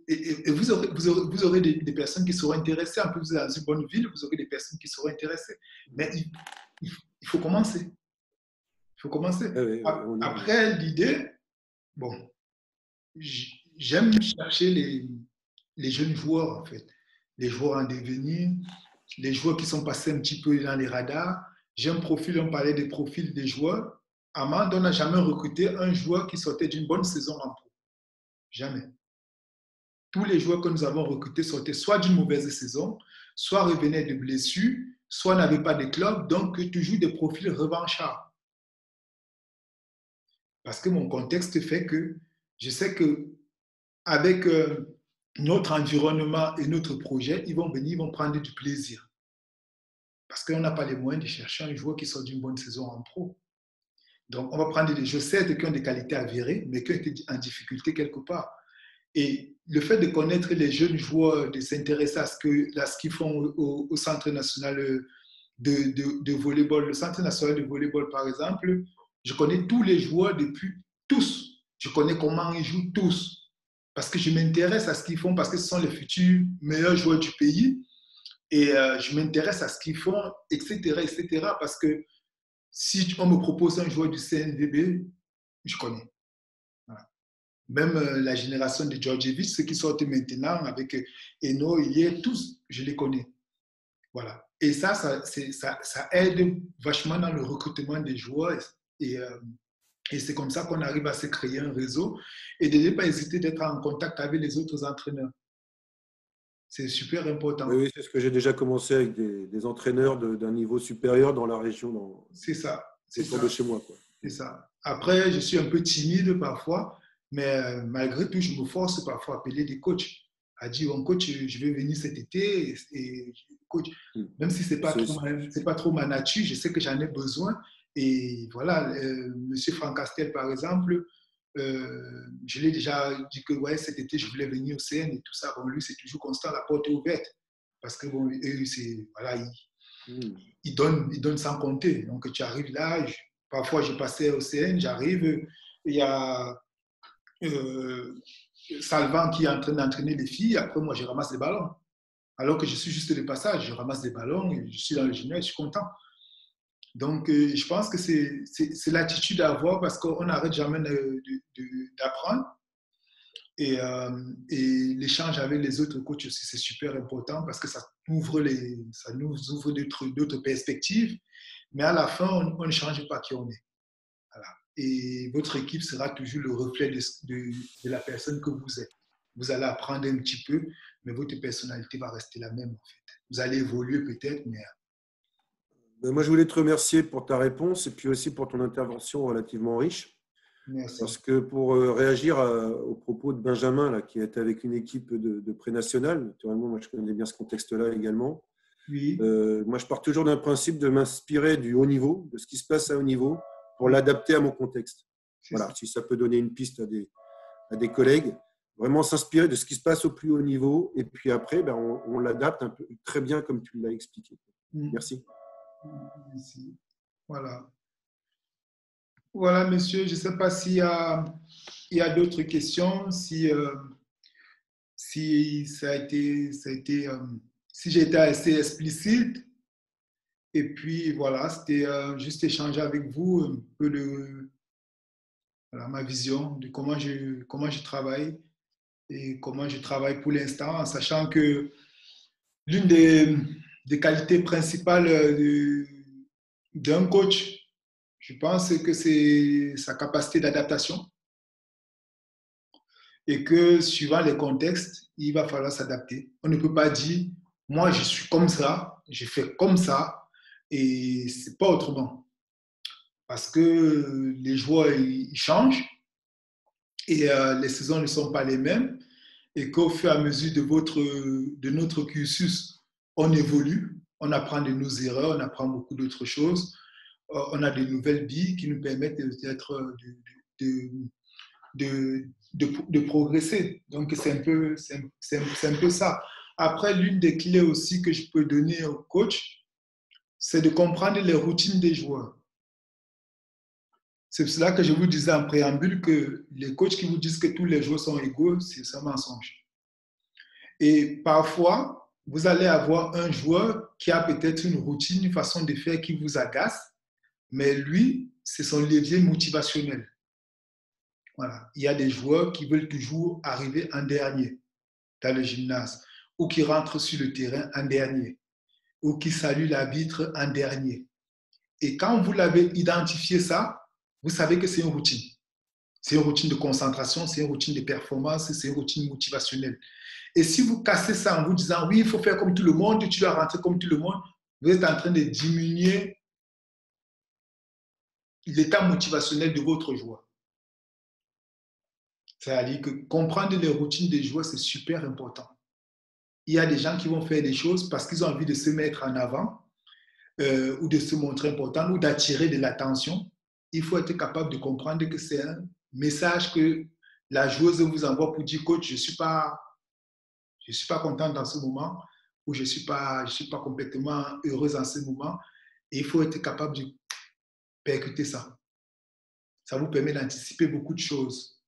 Et vous aurez des personnes qui seront intéressées. En plus, vous êtes dans une bonne ville, vous aurez des personnes qui seront intéressées. Mais il faut commencer. Il faut commencer. Après, l'idée, bon, j'aime chercher les jeunes joueurs, en fait. Les joueurs en devenir, les joueurs qui sont passés un petit peu dans les radars. J'ai un profil, on parlait des profils des joueurs. Amand, on n'a jamais recruté un joueur qui sortait d'une bonne saison en pro. Jamais. Tous les joueurs que nous avons recrutés sortaient soit d'une mauvaise saison, soit revenaient de blessures, soit n'avaient pas de club, donc toujours des profils revanchards. Parce que mon contexte fait que je sais qu'avec notre environnement et notre projet, ils vont venir, ils vont prendre du plaisir. Parce qu'on n'a pas les moyens de chercher un joueur qui sort d'une bonne saison en pro. Donc, on va prendre des joueurs, certes, qui ont des qualités avérées, mais qui ont été en difficulté quelque part. Et le fait de connaître les jeunes joueurs, de s'intéresser à ce qu'ils font au Centre national de volleyball, le Centre national de volleyball, par exemple, je connais tous les joueurs depuis tous. Je connais comment ils jouent tous. Parce que je m'intéresse à ce qu'ils font, parce que ce sont les futurs meilleurs joueurs du pays. Et je m'intéresse à ce qu'ils font, etc., etc. Parce que si on me propose un joueur du CNVB, je connais. Voilà. Même la génération de Djordjevic, ceux qui sortent maintenant avec Eno, Ilie, tous, je les connais. Voilà. Et ça aide vachement dans le recrutement des joueurs. Et c'est comme ça qu'on arrive à se créer un réseau et de ne pas hésiter d'être en contact avec les autres entraîneurs. C'est super important. Oui, c'est ce que j'ai déjà commencé avec des entraîneurs d'un niveau supérieur dans la région. C'est ça. Autour de chez moi, quoi. C'est ça. Après, je suis un peu timide parfois, mais malgré tout, je me force parfois à appeler des coachs. À dire, bon, coach, je vais venir cet été. Et coach, même si ce n'est pas trop ma nature, je sais que j'en ai besoin. Et voilà, Monsieur Franck Castel, par exemple, je l'ai déjà dit que ouais, cet été, je voulais venir au CN et tout ça. Bon, lui, c'est toujours constant, la porte est ouverte. Parce que bon, voilà, il donne sans compter. Donc, tu arrives là, parfois, je passais au CN, j'arrive, il y a Salvan qui est en train d'entraîner les filles, après, moi, je ramasse les ballons. Alors que je suis juste de passage, je ramasse des ballons, et je suis dans le gymnase, je suis content. Donc, je pense que c'est l'attitude à avoir parce qu'on n'arrête jamais d'apprendre. Et l'échange avec les autres coachs aussi, c'est super important parce que ça nous ouvre d'autres perspectives. Mais à la fin, on ne change pas qui on est. Voilà. Et votre équipe sera toujours le reflet de la personne que vous êtes. Vous allez apprendre un petit peu, mais votre personnalité va rester la même en fait. Vous allez évoluer peut-être, mais… Moi, je voulais te remercier pour ta réponse et puis aussi pour ton intervention relativement riche. Merci. Parce que pour réagir aux propos de Benjamin, là, qui était avec une équipe de pré-nationale, naturellement, moi je connais bien ce contexte-là également. Oui. Moi, je pars toujours d'un principe de m'inspirer du haut niveau, de ce qui se passe à haut niveau, pour l'adapter à mon contexte. Voilà, si ça peut donner une piste à des collègues, vraiment s'inspirer de ce qui se passe au plus haut niveau, et puis après, ben, on l'adapte un peu, très bien comme tu l'as expliqué. Merci. Merci. Voilà. Voilà, monsieur, je ne sais pas s'il y a d'autres questions, si ça a été, si j'ai été assez explicite. Et puis voilà, c'était juste échanger avec vous un peu de voilà, ma vision de comment je travaille et comment je travaille pour l'instant, en sachant que l'une des qualités principales d'un coach, je pense que c'est sa capacité d'adaptation et que suivant les contextes, il va falloir s'adapter. On ne peut pas dire, moi je suis comme ça, je fais comme ça et c'est pas autrement. Parce que les joueurs ils changent et les saisons ne sont pas les mêmes et qu'au fur et à mesure de notre cursus, on évolue, on apprend de nos erreurs, on apprend beaucoup d'autres choses, on a de nouvelles billes qui nous permettent peut-être de progresser. Donc, c'est un peu ça. Après, l'une des clés aussi que je peux donner au coach, c'est de comprendre les routines des joueurs. C'est pour cela que je vous disais en préambule que les coachs qui vous disent que tous les joueurs sont égaux, c'est un mensonge. Et parfois, vous allez avoir un joueur qui a peut-être une routine, une façon de faire qui vous agace, mais lui, c'est son levier motivationnel. Voilà. Il y a des joueurs qui veulent toujours arriver en dernier dans le gymnase, ou qui rentrent sur le terrain en dernier, ou qui saluent l'arbitre en dernier. Et quand vous l'avez identifié ça, vous savez que c'est une routine. C'est une routine de concentration, c'est une routine de performance, c'est une routine motivationnelle. Et si vous cassez ça en vous disant, oui, il faut faire comme tout le monde, tu dois rentrer comme tout le monde, vous êtes en train de diminuer l'état motivationnel de votre joueur. C'est-à-dire que comprendre les routines des joueurs, c'est super important. Il y a des gens qui vont faire des choses parce qu'ils ont envie de se mettre en avant ou de se montrer important ou d'attirer de l'attention. Il faut être capable de comprendre que c'est un message que la joueuse vous envoie pour dire, coach, je ne suis pas contente dans ce moment ou je ne suis pas complètement heureuse en ce moment. Et il faut être capable de percuter ça. Ça vous permet d'anticiper beaucoup de choses.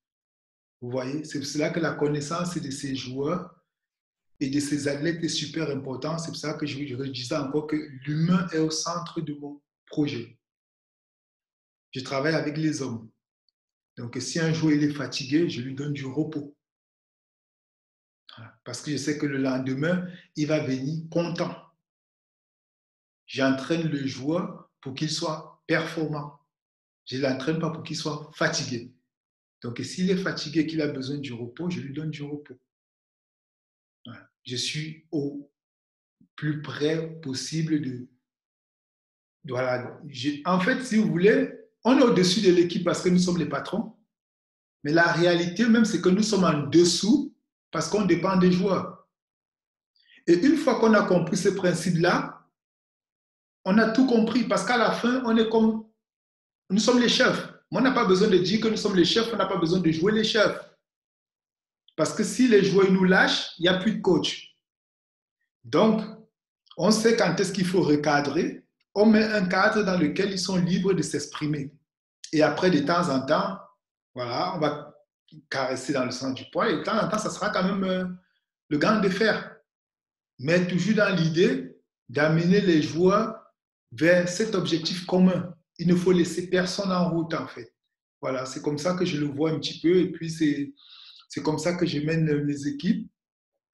Vous voyez, c'est pour cela que la connaissance de ces joueurs et de ces athlètes est super importante. C'est pour ça que je disais encore que l'humain est au centre de mon projet. Je travaille avec les hommes. Donc, si un joueur il est fatigué, je lui donne du repos. Parce que je sais que le lendemain, il va venir content. J'entraîne le joueur pour qu'il soit performant. Je ne l'entraîne pas pour qu'il soit fatigué. Donc, s'il est fatigué et qu'il a besoin du repos, je lui donne du repos. Je suis au plus près possible de… Voilà. En fait, si vous voulez, on est au-dessus de l'équipe parce que nous sommes les patrons. Mais la réalité même, c'est que nous sommes en dessous parce qu'on dépend des joueurs. Et une fois qu'on a compris ce principe-là, on a tout compris parce qu'à la fin, on est comme… Nous sommes les chefs. On n'a pas besoin de dire que nous sommes les chefs, on n'a pas besoin de jouer les chefs. Parce que si les joueurs nous lâchent, il n'y a plus de coach. Donc, on sait quand est-ce qu'il faut recadrer. On met un cadre dans lequel ils sont libres de s'exprimer. Et après, de temps en temps, voilà, on va caresser dans le sens du poil. Et de temps en temps, ça sera quand même le gant de fer. Mais toujours dans l'idée d'amener les joueurs vers cet objectif commun. Il ne faut laisser personne en route, en fait. Voilà, c'est comme ça que je le vois un petit peu. Et puis, c'est comme ça que je mène les équipes.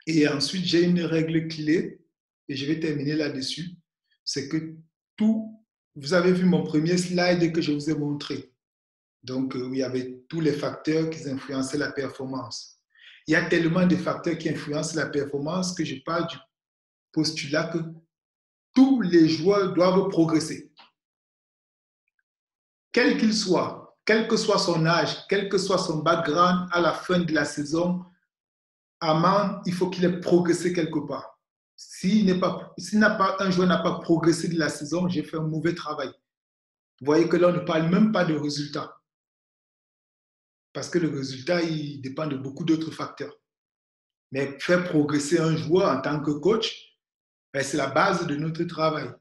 Et ensuite, j'ai une règle clé, et je vais terminer là-dessus. C'est que vous avez vu mon premier slide que je vous ai montré. Donc, où il y avait tous les facteurs qui influençaient la performance. il y a tellement de facteurs qui influencent la performance que je parle du postulat que tous les joueurs doivent progresser. Quel qu'il soit, quel que soit son âge, quel que soit son background, à la fin de la saison, Amand, il faut qu'il ait progressé quelque part. Si un joueur n'a pas progressé de la saison, j'ai fait un mauvais travail. Vous voyez que là, on ne parle même pas de résultat. Parce que le résultat, il dépend de beaucoup d'autres facteurs. Mais faire progresser un joueur en tant que coach, c'est la base de notre travail.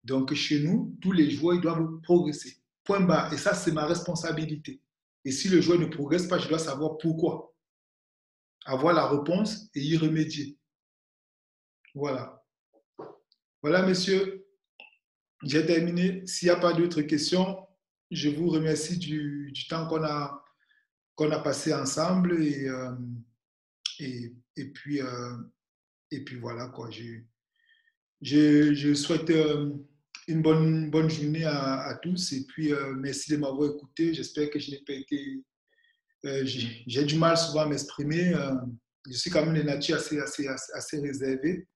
Donc, chez nous, tous les joueurs ils doivent progresser. Point barre. Et ça, c'est ma responsabilité. Et si le joueur ne progresse pas, je dois savoir pourquoi. Avoir la réponse et y remédier. Voilà. Voilà, messieurs. J'ai terminé. S'il n'y a pas d'autres questions, je vous remercie du temps qu'on a passé ensemble. Et puis voilà, quoi. Je souhaite une bonne journée à tous. Et puis, merci de m'avoir écouté. J'espère que je n'ai pas été... j'ai du mal souvent à m'exprimer. Je suis quand même de nature assez réservée.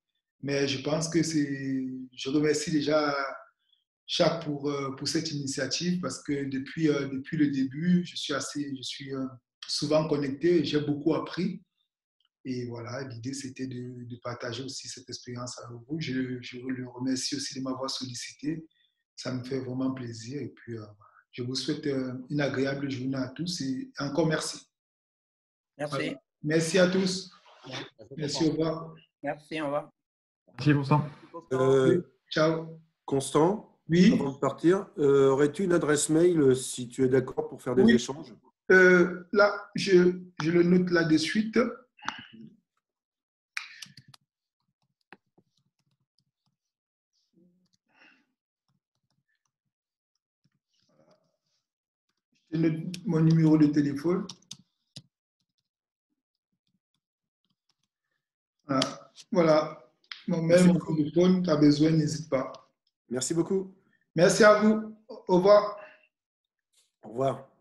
Mais je pense que je remercie déjà Jacques pour cette initiative parce que depuis le début, je suis souvent connecté et j'ai beaucoup appris. Et voilà, l'idée, c'était de partager aussi cette expérience avec vous. Je le remercie aussi de m'avoir sollicité. Ça me fait vraiment plaisir. Et puis, je vous souhaite une agréable journée à tous et encore merci. Merci. Voilà. Merci à tous. Merci, au revoir. Merci, au revoir. Merci, Constant. Ciao. Constant, oui. Avant de partir, aurais-tu une adresse mail si tu es d'accord pour faire des échanges? Là, je le note là de suite. Je note mon numéro de téléphone. Voilà. Mon mail, mon téléphone, tu as besoin, n'hésite pas. Merci beaucoup. Merci à vous. Au revoir. Au revoir.